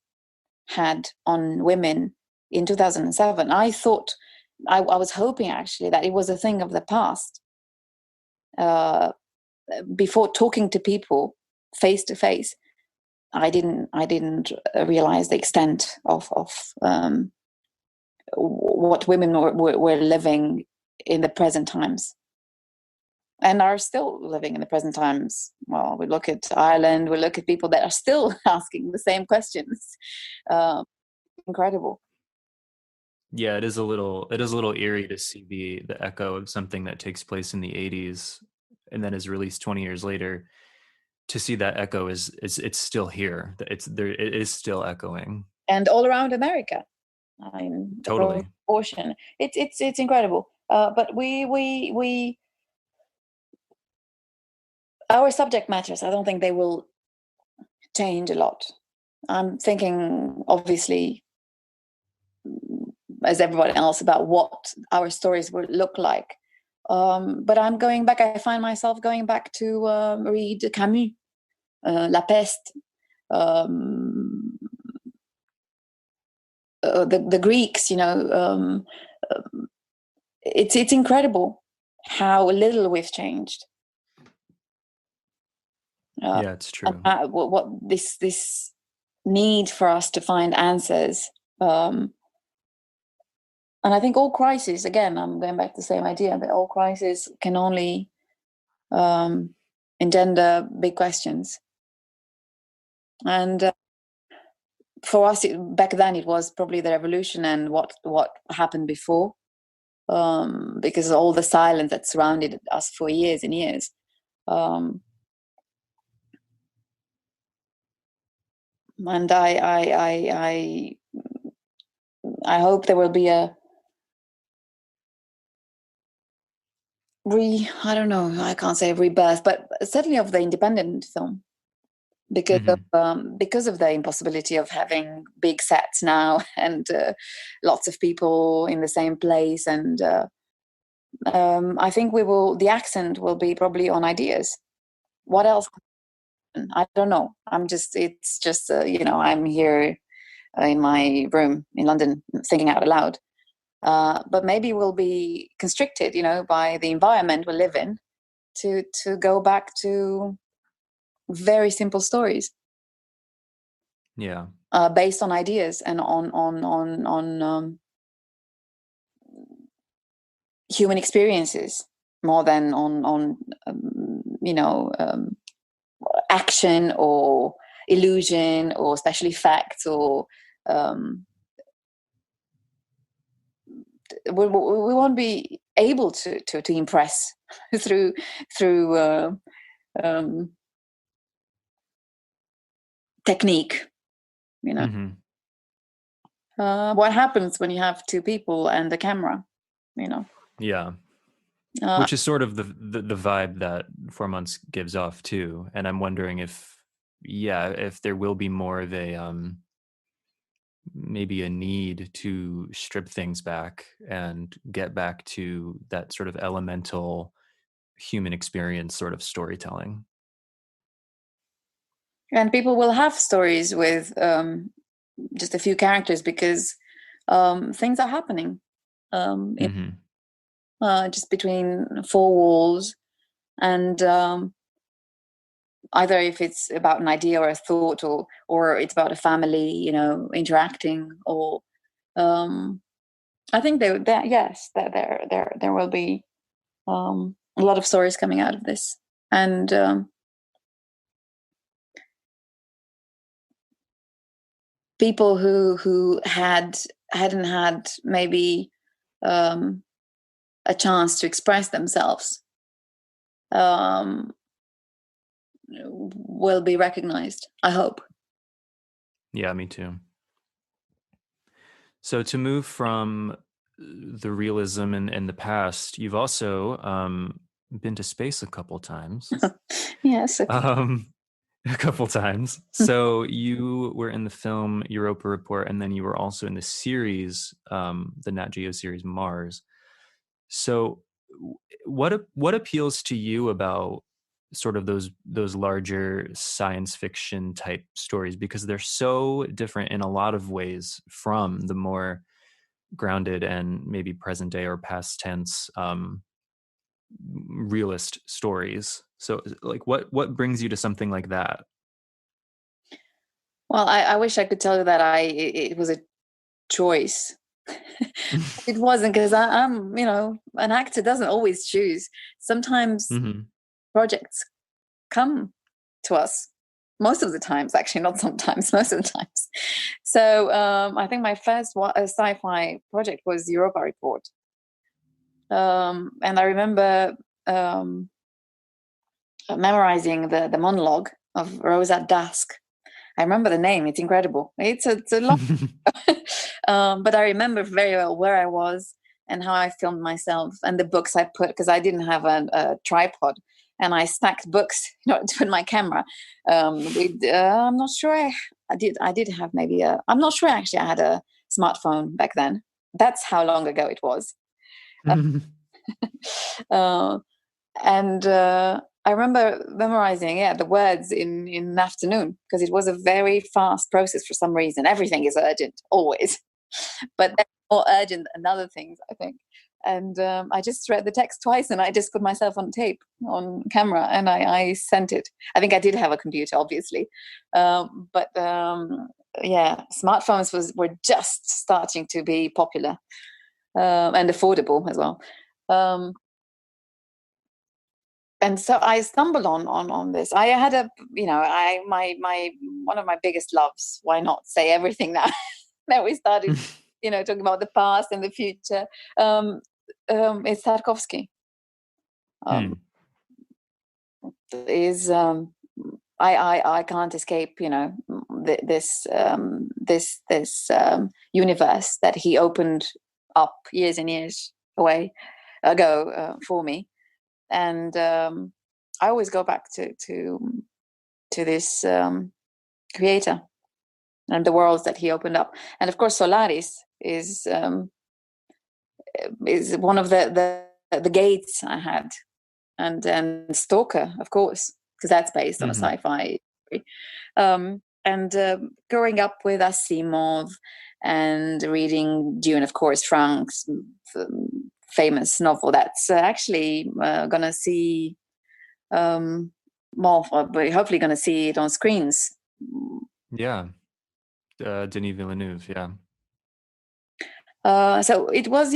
had on women in 2007. I thought, I was hoping actually that it was a thing of the past. Before talking to people face to face, I didn't realize the extent of what women were living in the present times, and are still living in the present times. Well, we look at Ireland, we look at people that are still asking the same questions. Incredible. Yeah, it is a little eerie to see the echo of something that takes place in the 80s and then is released 20 years later. To see that echo is it's still here. It is still echoing. And all around America. Totally. Abortion. It's incredible. But our subject matters. I don't think they will change a lot. I'm thinking, obviously, as everyone else, about what our stories would look like. But I'm going back. I find myself going back to read Camus, La Peste, the Greeks. It's incredible how little we've changed. Yeah, it's true. What this need for us to find answers, and I think all crises. Again, I'm going back to the same idea, but all crises can only engender big questions. And for us, back then, it was probably the revolution and what happened before, because of all the silence that surrounded us for years and years. And I hope there will be a I don't know, I can't say rebirth, but certainly of the independent film, because of the impossibility of having big sets now and lots of people in the same place. And I think the accent will be probably on ideas. What else? I don't know. It's just I'm here in my room in London thinking out loud. But maybe we'll be constricted, by the environment we live in, to go back to very simple stories. Yeah. Based on ideas and on human experiences, more than on action or illusion or special effects or. We won't be able to impress through technique, what happens when you have two people and a camera, Yeah. Which is sort of the vibe that 4 Months gives off too. And I'm wondering if there will be more of a maybe a need to strip things back and get back to that sort of elemental human experience sort of storytelling. And people will have stories with just a few characters because things are happening just between four walls. And either if it's about an idea or a thought or it's about a family, interacting, or I think there will be a lot of stories coming out of this. And people who hadn't had maybe a chance to express themselves will be recognized, I hope. Yeah, me too. So to move from the realism in the past, you've also been to space a couple times. Yes. Okay. A couple times. So you were in the film Europa Report, and then you were also in the series, the Nat Geo series Mars. So what appeals to you about sort of those larger science fiction type stories, because they're so different in a lot of ways from the more grounded and maybe present day or past tense realist stories? So like what brings you to something like that? Well, I wish I could tell you that it was a choice. It wasn't, because I'm an actor doesn't always choose. Sometimes projects come to us, most of the times, actually, not sometimes, most of the times. So I think my first sci-fi project was Europa Report, and I remember memorizing the monologue of Rose at Dusk. I remember the name. It's incredible. It's a lot. But I remember very well where I was and how I filmed myself and the books I put, because I didn't have a tripod. and I stacked books, to put my camera. I'm not sure I did have maybe I'm not sure actually I had a smartphone back then. That's how long ago it was. And I remember memorizing the words in an afternoon, because it was a very fast process for some reason. Everything is urgent always, but that's more urgent than other things, I think. And I just read the text twice, and I just put myself on tape, on camera, and I sent it. I think I did have a computer, obviously, but smartphones were just starting to be popular and affordable as well. And so I stumbled on this. I had my one of my biggest loves. Why not say everything now? That we started, talking about the past and the future. It's Tarkovsky. I can't escape, this universe that he opened up years and years ago for me. And I always go back to this creator and the worlds that he opened up. And of course, Solaris is one of the gates I had, and Stalker, of course, because that's based on a sci-fi story. And growing up with Asimov and reading Dune, of course, Frank's famous novel that's actually going to see more, hopefully going to see it on screens. Yeah. Denis Villeneuve, yeah. So it was,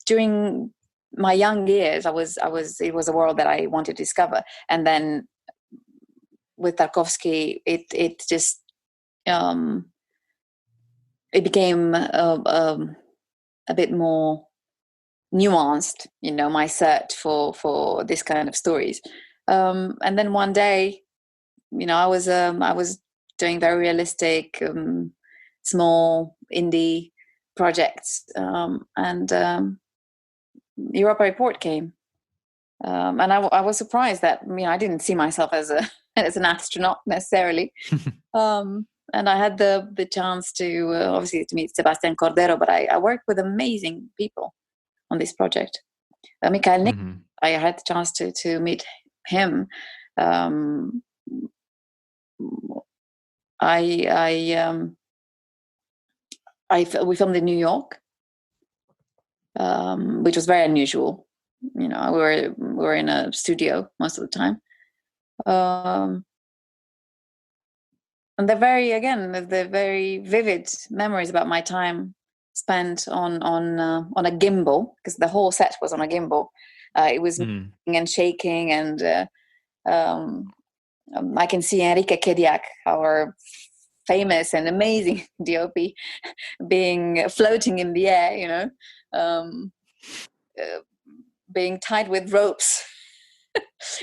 during my young years, it was a world that I wanted to discover. And then with Tarkovsky, it just, it became a bit more nuanced, my search for this kind of stories. And then one day, I was doing very realistic, small indie projects, and Europa Report came, and I was surprised that I didn't see myself as an astronaut necessarily. And I had the chance to obviously to meet Sebastian Cordero, but I worked with amazing people on this project. Michael Nick, I had the chance to meet him. We filmed in New York, which was very unusual. We were in a studio most of the time. And the very vivid memories about my time spent on a gimbal, because the whole set was on a gimbal. It was moving and shaking, and I can see Enrique Kediak, our famous and amazing DOP, floating in the air, being tied with ropes.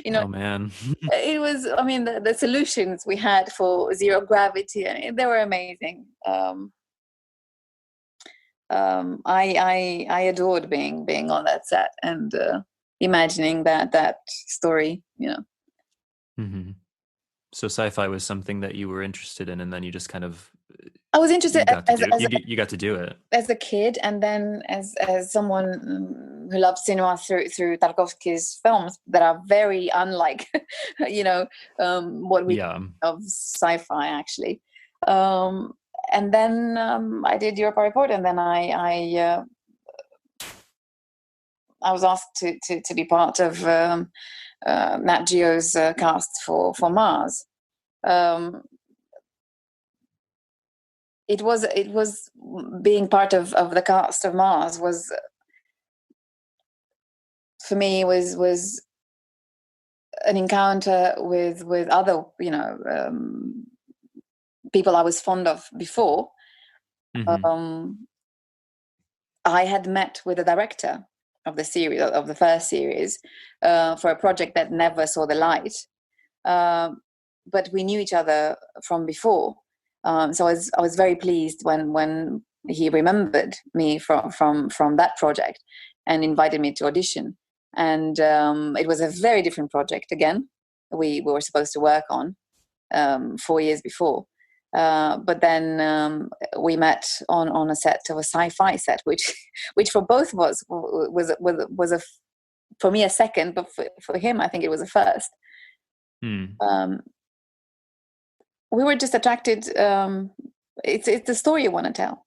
Oh man. It was, the solutions we had for zero gravity, and they were amazing. I adored being on that set and imagining that story, So sci-fi was something that you were interested in, and then you just kind of I was interested you got to do it as a kid, and then as someone who loves cinema through Tarkovsky's films that are very unlike, what we of sci-fi actually. And then I did Europa Report, and then I was asked to be part of Nat Geo's cast for Mars. It was being part of the cast of Mars was, for me, was an encounter with other people I was fond of before. I had met with the director of the series, of the first series, for a project that never saw the light, but we knew each other from before. So I was very pleased when he remembered me from that project and invited me to audition. and it was a very different project again. We were supposed to work on 4 years before. But then we met on a set of a sci-fi set, which for both of us was for me a second, but for him I think it was a first. We were just attracted. It's the story you want to tell.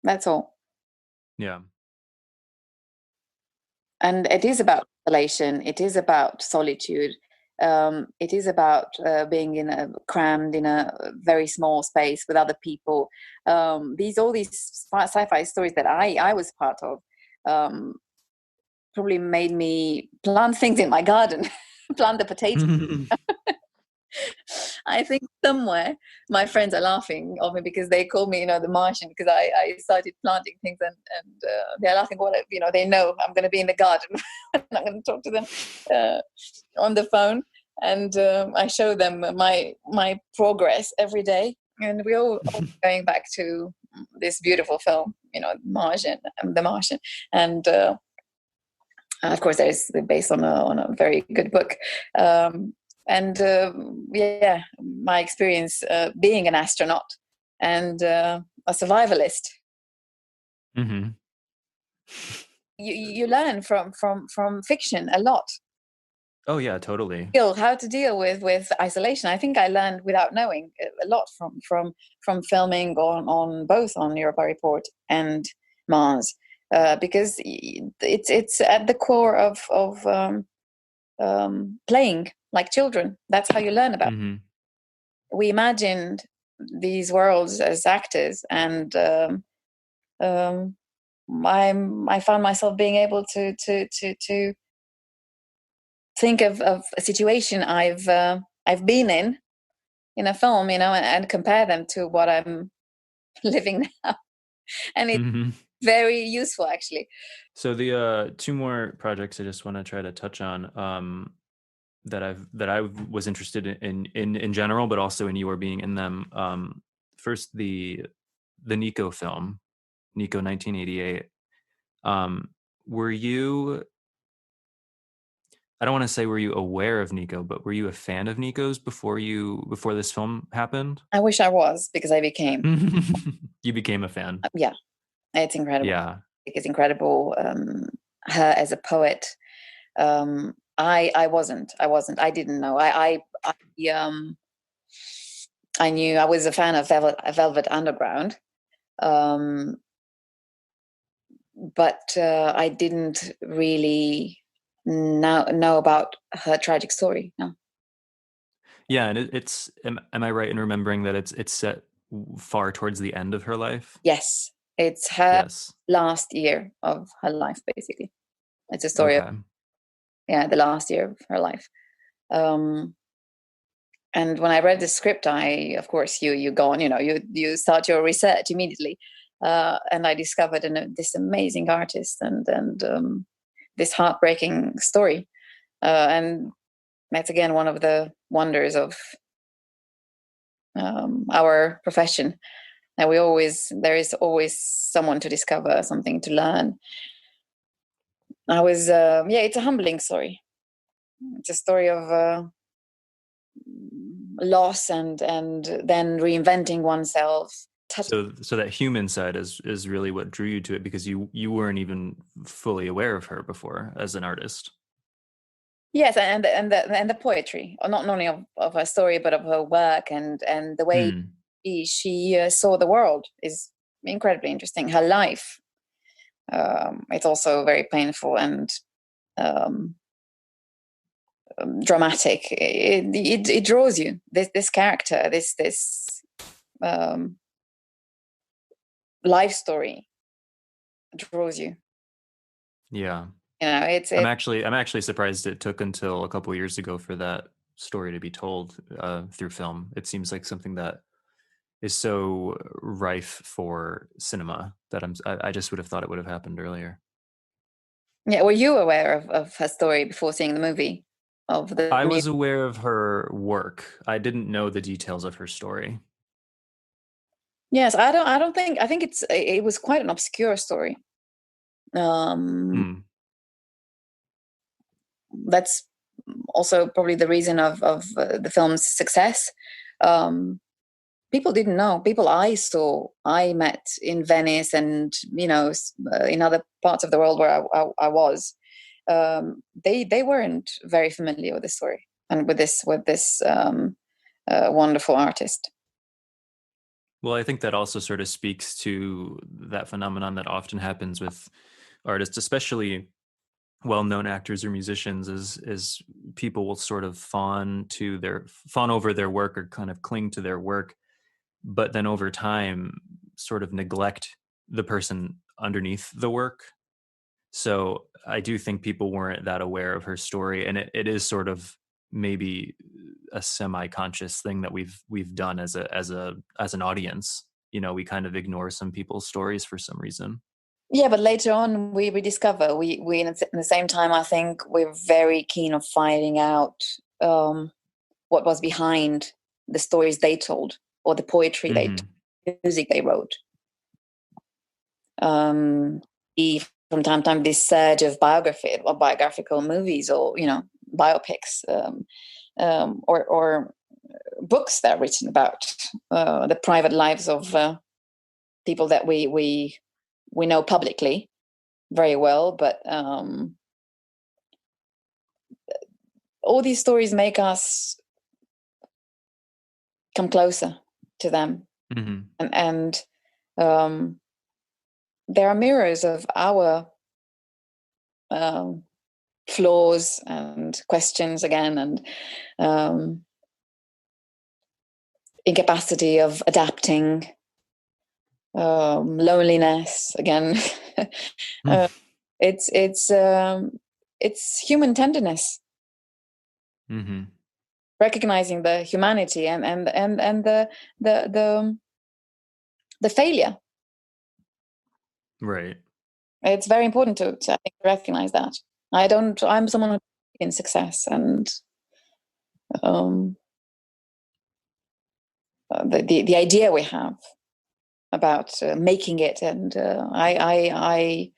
That's all. Yeah. And it is about isolation. It is about solitude. It is about being crammed in a very small space with other people. All these sci-fi stories that I was part of probably made me plant things in my garden, plant the potato. I think somewhere my friends are laughing of me because they call me, the Martian, because I started planting things, and they're laughing. Well, they know I'm going to be in the garden. I'm not going to talk to them on the phone, and I show them my progress every day, and we're all going back to this beautiful film, The Martian, and of course, there's based on a very good book. And my experience being an astronaut and a survivalist. Mm-hmm. You learn from fiction a lot. Oh yeah, totally. How to deal with isolation. I think I learned without knowing a lot from filming on both on Europa Report and Mars, because it's at the core of playing like children. That's how you learn about it. We imagined these worlds as actors, and I found myself being able to think of a situation I've been in a film, and compare them to what I'm living now, and it's very useful actually. So the two more projects I just want to try to touch on that I was interested in general, but also in your being in them. First, the Nico film, Nico 1988. Were you? I don't want to say were you aware of Nico, but were you a fan of Nico's before this film happened? I wish I was, because I became. You became a fan. Yeah, it's incredible. Yeah, it's incredible. Her as a poet. I wasn't. I didn't know. I knew I was a fan of Velvet Underground, but I didn't really know about her tragic story. No. Yeah, and it's. Am I right in remembering that it's set far towards the end of her life? Yes, it's her last year of her life, basically. It's a story of the last year of her life. And when I read the script, of course, you go on, you start your research immediately. And I discovered this amazing artist and this heartbreaking story. And that's, again, one of the wonders of our profession. And there is always someone to discover, something to learn. It's a humbling story. It's a story of loss and then reinventing oneself. So that human side is really what drew you to it, because you weren't even fully aware of her before as an artist. Yes, and the poetry, not only of her story, but of her work and the way she saw the world is incredibly interesting. Her life, it's also very painful and dramatic. It draws you. This character, this life story draws you. Yeah. I'm actually surprised it took until a couple of years ago for that story to be told through film. It seems like something that is so rife for cinema that I just would have thought it would have happened earlier. Yeah, were you aware of her story before seeing the movie? I was aware of her work. I didn't know the details of her story. Yes, I think it was quite an obscure story. that's also probably the reason of the film's success. People didn't know. People I met in Venice and, in other parts of the world where I was, they weren't very familiar with the story and with this wonderful artist. Well, I think that also sort of speaks to that phenomenon that often happens with artists, especially well-known actors or musicians, is people will sort of fawn over their work or kind of cling to their work, but then over time sort of neglect the person underneath the work. So I do think people weren't that aware of her story, and it is sort of maybe a semi-conscious thing that we've done as an audience. We kind of ignore some people's stories for some reason. Yeah, but later on we rediscover. We in the same time, I think we're very keen of finding out what was behind the stories they told, or the poetry the music they wrote. From time to time, this surge of biographical movies, or biopics, or books that are written about the private lives of people that we know publicly very well, but all these stories make us come closer to them, and they are mirrors of our flaws and questions again, and incapacity of adapting, loneliness again. It's human tenderness, recognizing the humanity and the failure. Right. It's very important to I think, recognize that. I'm someone who in success, and the idea we have about making it, and I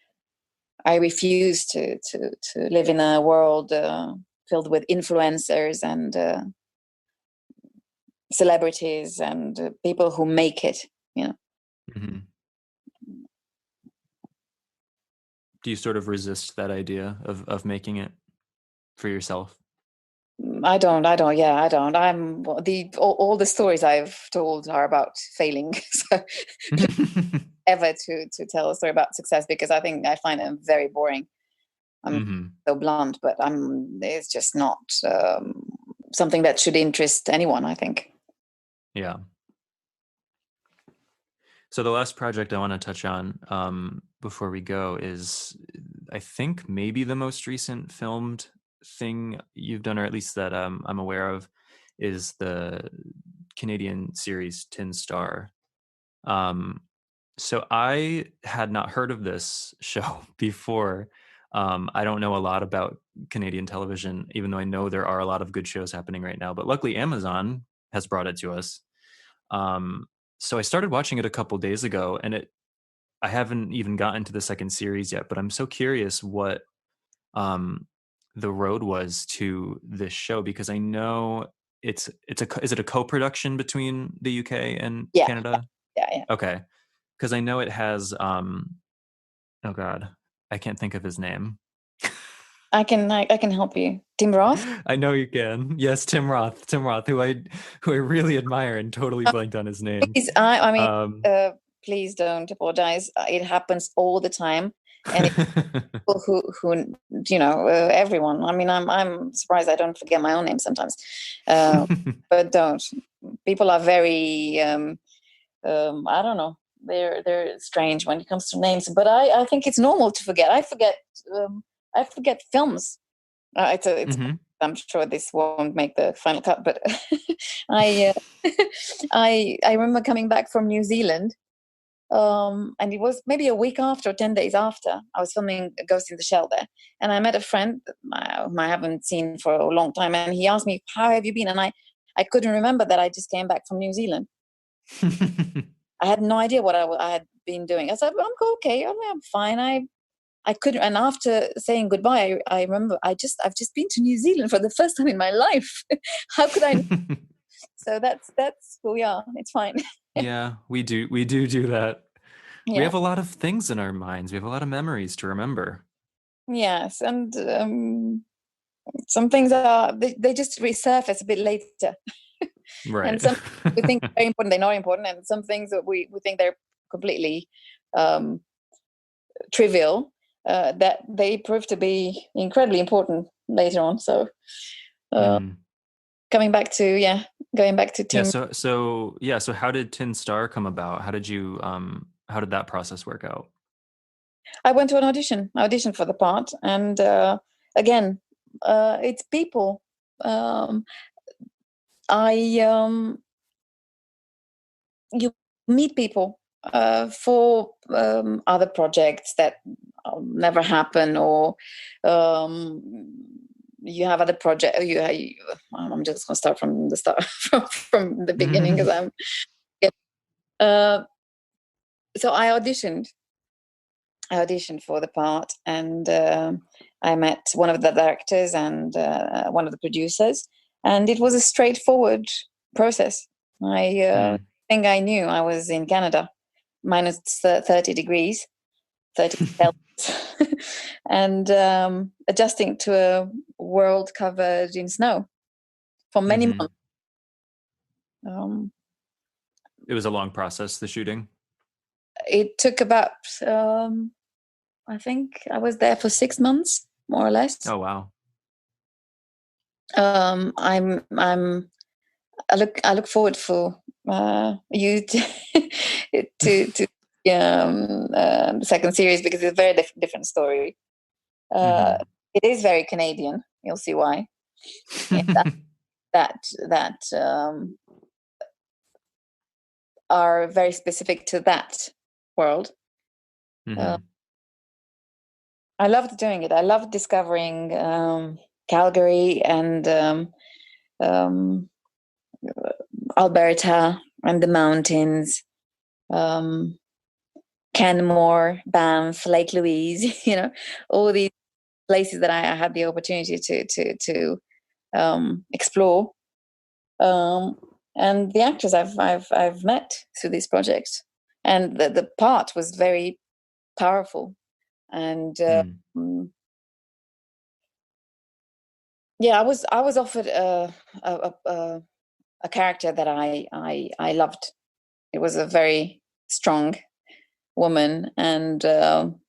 refuse to live in a world filled with influencers and celebrities and people who make it. Do you sort of resist that idea of making it for yourself? I don't. Yeah, I don't. All the stories I've told are about failing. So ever to tell a story about success, because I find them very boring. I'm so blunt, but it's just not something that should interest anyone, I think. Yeah. So the last project I want to touch on before we go is, I think, maybe the most recent filmed thing you've done, or at least that I'm aware of, is the Canadian series Tin Star. So I had not heard of this show before. I don't know a lot about Canadian television, even though I know there are a lot of good shows happening right now. But luckily, Amazon has brought it to us. So I started watching it a couple days ago, and I haven't even gotten to the second series yet, but I'm so curious what the road was to this show, because I know is it a co-production between the UK and Canada? Yeah. Okay. Because I know it has oh God, I can't think of his name. I can help you. Tim Roth? I know you can. Yes, Tim Roth, who I really admire, and totally blanked on his name. Please, please don't apologize. It happens all the time, and people who everyone. I mean, I'm surprised I don't forget my own name sometimes, but don't. People are very I don't know. They're strange when it comes to names, but I think it's normal to forget. I forget films. It's I'm sure this won't make the final cut, but I remember coming back from New Zealand, and it was maybe a week after, or 10 days after. I was filming Ghost in the Shell there, and I met a friend whom I haven't seen for a long time, and he asked me, "How have you been?" And I couldn't remember that I just came back from New Zealand. I had no idea what I had been doing. I said, "I'm okay. I'm fine. I couldn't. And after saying goodbye, I remember I've just been to New Zealand for the first time in my life. How could I? So that's who we are. It's fine. Yeah, we do that. We Yeah. have a lot of things in our minds. We have a lot of memories to remember. Yes, and some things they just resurface a bit later, and Right. some we think are very important, they're not important, and some things that we think they're completely um, trivial, that they prove to be incredibly important later on. So Mm. coming back to Yeah, Tim. so how did Tin Star come about? How did that process work out? I went to an audition for the part, and again, it's people. Um, I You meet people for other projects that never happen, or um, you have other projects. I'm just going to start from the start, from the beginning, because I'm. Uh, so I auditioned. For the part, and I met one of the directors and one of the producers, and it was a straightforward process. I Mm. think I knew I was in Canada, minus 30 degrees, 30 Celsius, and adjusting to a world covered in snow for many Mm-hmm. months. Um, It was a long process, the shooting. it took about, I think I was there for 6 months, more or less. Oh, wow. I look forward for you to the second series, because it's a very different story. Mm-hmm. It is very Canadian. You'll see why. Yeah, that are very specific to that world. Mm-hmm. I loved doing it. I loved discovering Calgary and um, Alberta and the mountains, Canmore, Banff, Lake Louise. All these places that I had the opportunity to explore, and the actors I've met through these projects, and the part was very powerful, and Mm. yeah, I was offered a character that I loved. It was a very strong woman, and um,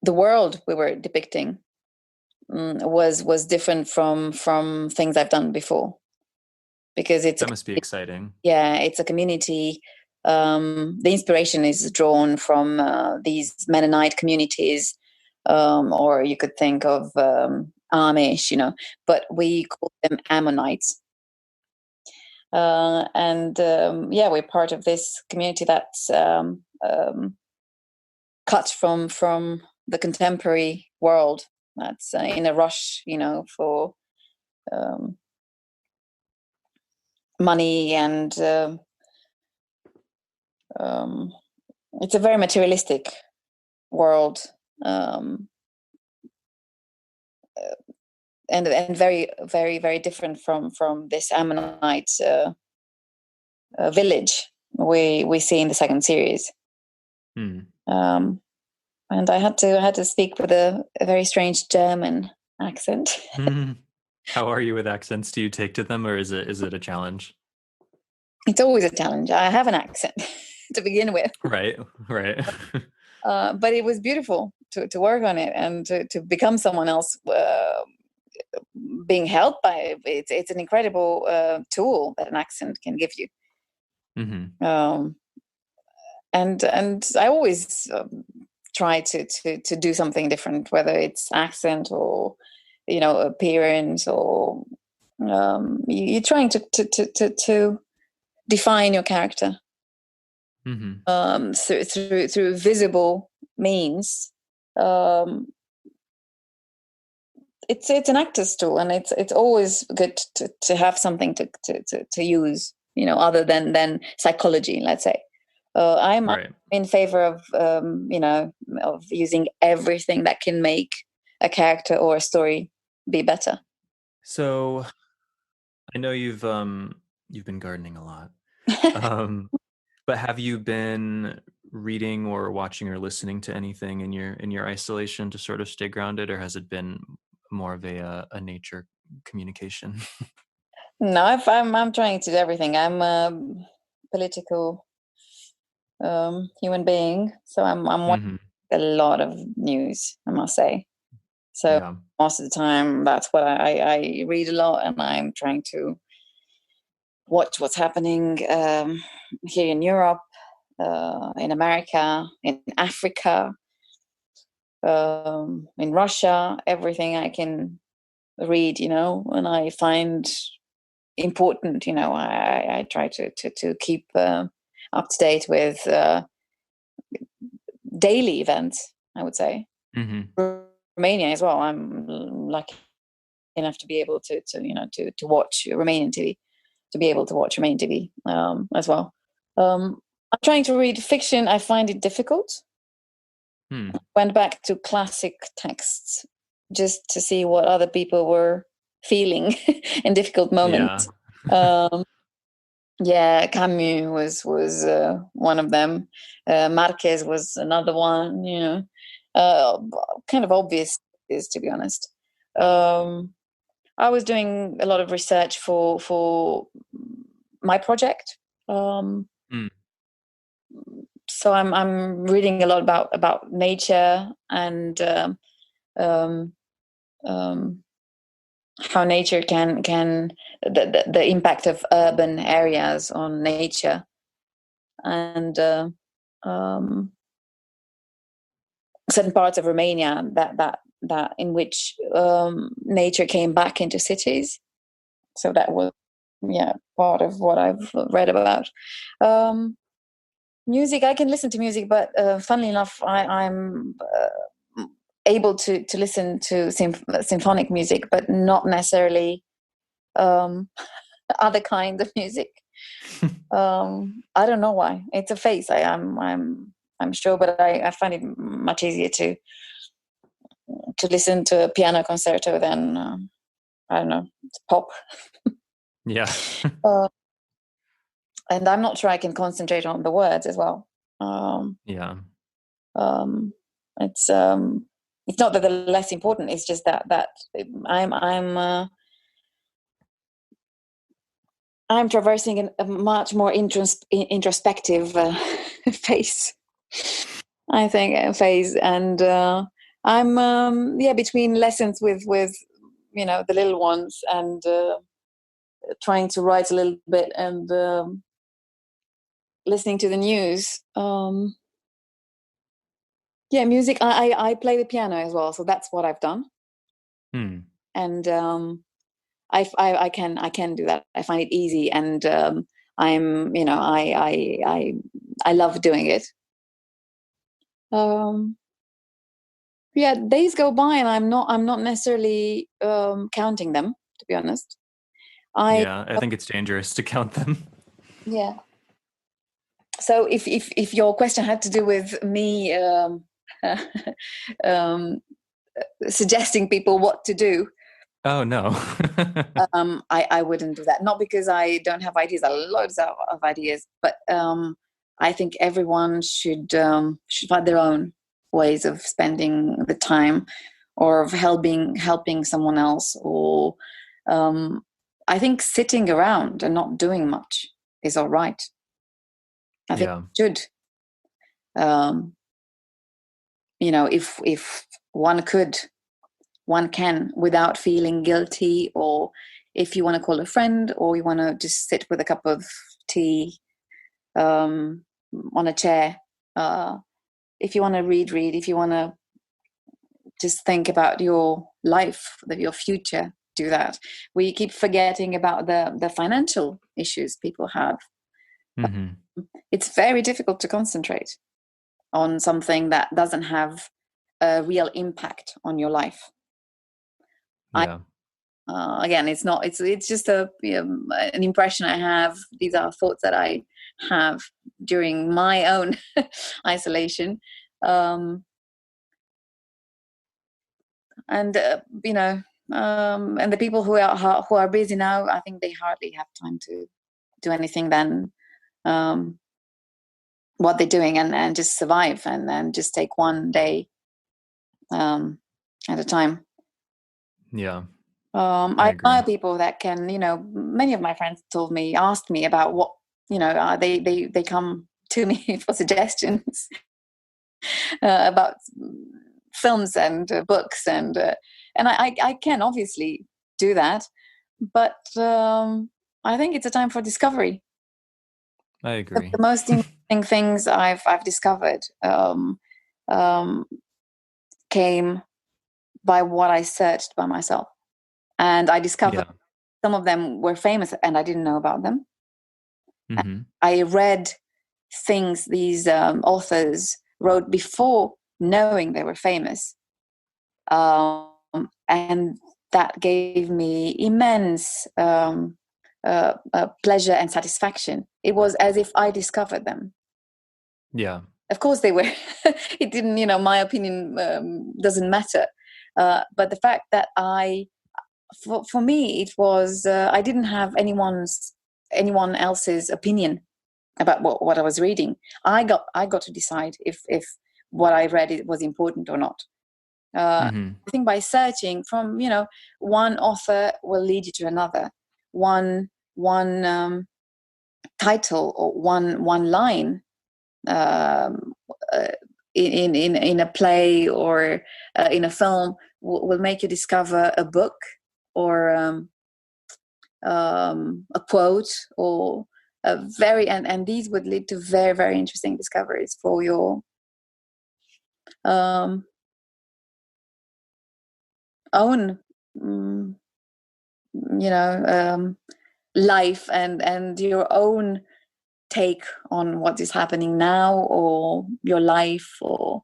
the world we were depicting was different from things I've done before, because That must be exciting. it's a community. The inspiration is drawn from these Mennonite communities, or you could think of Amish, but we call them Ammonites. And we're part of this community that's cut from the contemporary world, that's in a rush, for um, money, and it's a very materialistic world, um, and very, very, very different from this Ammonite village we see in the second series. Mm. And I had to speak with a very strange German accent. How are you with accents? Do you take to them, or is it a challenge? It's always a challenge. I have an accent to begin with. Right, right. But it was beautiful to work on it, and to become someone else, being helped by it. It's an incredible tool that an accent can give you. Mm-hmm. And I always try to do something different, whether it's accent or appearance, or you're trying to define your character through visible means. It's an actor's tool, and it's always good to have something to use, other than psychology, let's say. I'm Right. in favor of of using everything that can make a character or a story be better. So I know you've been gardening a lot. Um, but have you been reading or watching or listening to anything in your isolation to sort of stay grounded, or has it been more of a nature communication? No, I'm trying to do everything. I'm a political human being, so I'm watching Hmm. a lot of news, I must say. So Yeah. most of the time, that's what I read a lot, and I'm trying to watch what's happening here in Europe, in America, in Africa, in Russia, everything I can read, and I find important, I try to keep up to date with daily events, I would say. Hmm. Romania as well. I'm lucky enough to be able to watch Romanian TV, to be able to watch Romanian TV as well. I'm trying to read fiction. I find it difficult. Hmm. Went back to classic texts just to see what other people were feeling in difficult Yeah. moments. Um, yeah, Camus was one of them. Marquez was another one. Uh, kind of obvious, is to be honest. Um, I was doing a lot of research for my project. Um, Mm. so I'm reading a lot about nature and um, um, how nature can the impact of urban areas on nature, and um, certain parts of Romania that in which nature came back into cities. So that was, yeah, part of what I've read about. Music, I can listen to music, but funnily enough, I'm able to listen to symphonic music, but not necessarily um, other kinds of music. I don't know why. It's a phase. I'm sure, but I find it much easier to listen to a piano concerto than I don't know, pop. Yeah. Uh, and I'm not sure I can concentrate on the words as well. Um, Yeah. um, it's it's not that they're less important. It's just that I'm traversing a much more introspective phase. I think phase, and I'm between lessons with the little ones and trying to write a little bit and listening to the news. Music. I play the piano as well, so that's what I've done, Hmm. and I can do that. I find it easy, and I'm I love doing it. Um, Days go by, and I'm not necessarily counting them, to be honest. I Yeah. I think it's dangerous to count them. Yeah. So if your question had to do with me um, suggesting people what to do, Oh no. I wouldn't do that. Not because I don't have ideas, loads of ideas, but I think everyone should find their own ways of spending the time, or of helping someone else, or I think sitting around and not doing much is all right. I think Yeah. should. Um, if one can, without feeling guilty, or if you want to call a friend, or you want to just sit with a cup of tea on a chair, if you want to read, if you want to just think about your life, your future, do that. We keep forgetting about the financial issues people have. Hmm. It's very difficult to concentrate on something that doesn't have a real impact on your life. Yeah. Again, it's not, it's just an impression I have. These are thoughts that I have during my own isolation. And and the people who are busy now, I think they hardly have time to do anything than what they're doing, and just survive, and just take one day at a time. Yeah. I admire people that can, many of my friends asked me about what, they come to me for suggestions about films and books, and I can obviously do that, but I think it's a time for discovery. I agree. The most interesting things I've discovered came by what I searched by myself, and I discovered some of them were famous and I didn't know about them. Mm-hmm. I read things these authors wrote before knowing they were famous, and that gave me immense pleasure and satisfaction. It was as if I discovered them. Yeah. Of course they were. It didn't, my opinion doesn't matter. But the fact that for me, it was, I didn't have anyone else's opinion about what I was reading. I got to decide if what I read was important or not. Mm-hmm. I think by searching from, one author will lead you to another. One title or one line in a play or in a film will make you discover a book or a quote or a very and these would lead to very, very interesting discoveries for your own life and your own take on what is happening now, or your life, or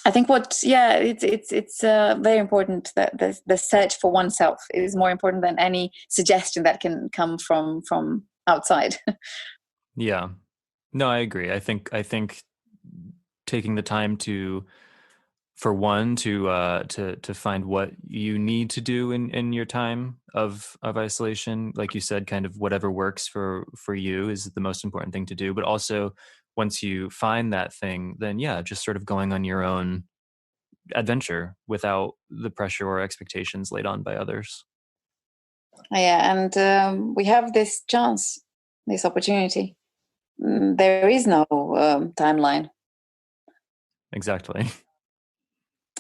I think it's very important that the search for oneself is more important than any suggestion that can come from outside. Yeah. No, I agree. I think taking the time to find what you need to do in your time of isolation, like you said, kind of whatever works for you is the most important thing to do. But also, once you find that thing, then just sort of going on your own adventure without the pressure or expectations laid on by others. And we have this chance, this opportunity. There is no timeline. Exactly.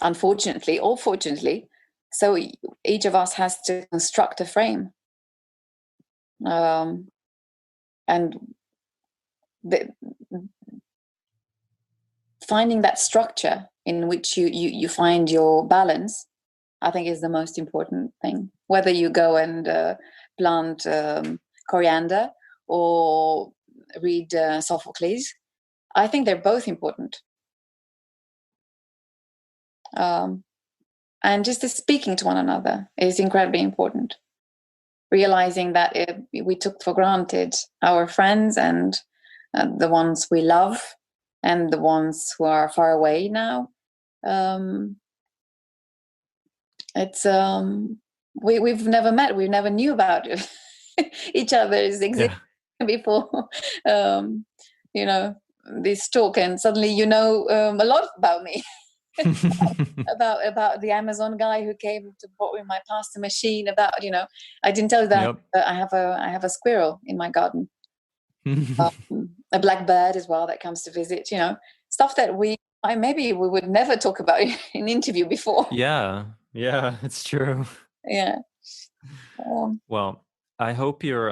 Unfortunately or fortunately, so each of us has to construct a frame, and finding that structure in which you find your balance, I think, is the most important thing. Whether you go and plant coriander or read Sophocles, I think they're both important. And just speaking to one another is incredibly important. Realizing that we took for granted our friends and the ones we love and the ones who are far away now. It's we've never met. We never knew about each other's existence before. This talk, and suddenly a lot about me. about the Amazon guy who came to bought me my pasta machine. About I didn't tell you that I have a squirrel in my garden, a black bird as well that comes to visit. Stuff that maybe we would never talk about in an interview before. Yeah, it's true. Yeah. Well, I hope your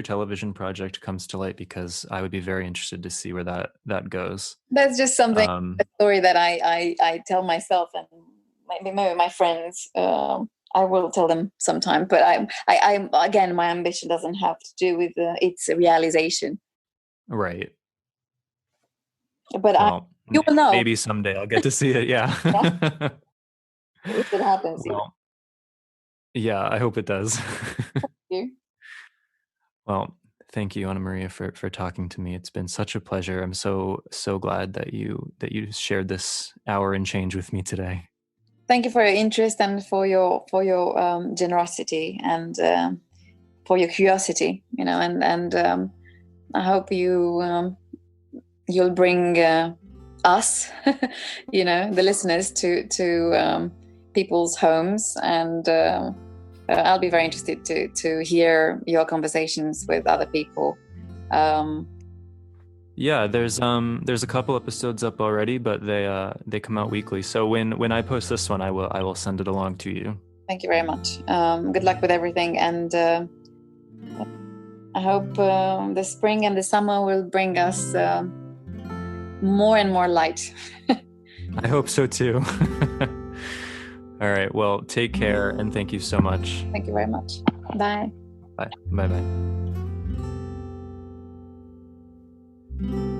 television project comes to light, because I would be very interested to see where that goes. That's just something, a story that I tell myself, and maybe my friends. I will tell them sometime, but I again, my ambition doesn't have to do with its realization. Right. But you will know. Maybe someday I'll get to see it. Yeah. If it happens. Well, yeah, I hope it does. Thank you. Well, thank you, Anamaria, for talking to me. It's been such a pleasure. I'm so glad that you shared this hour and change with me today. Thank you for your interest and for your generosity and for your curiosity. And I hope you'll bring us, the listeners to people's homes, and I'll be very interested to hear your conversations with other people. Yeah, there's a couple episodes up already, but they come out weekly. So when I post this one, I will send it along to you. Thank you very much. Good luck with everything, and I hope the spring and the summer will bring us more and more light. I hope so too. All right. Well, take care and thank you so much. Thank you very much. Bye. Bye. Bye.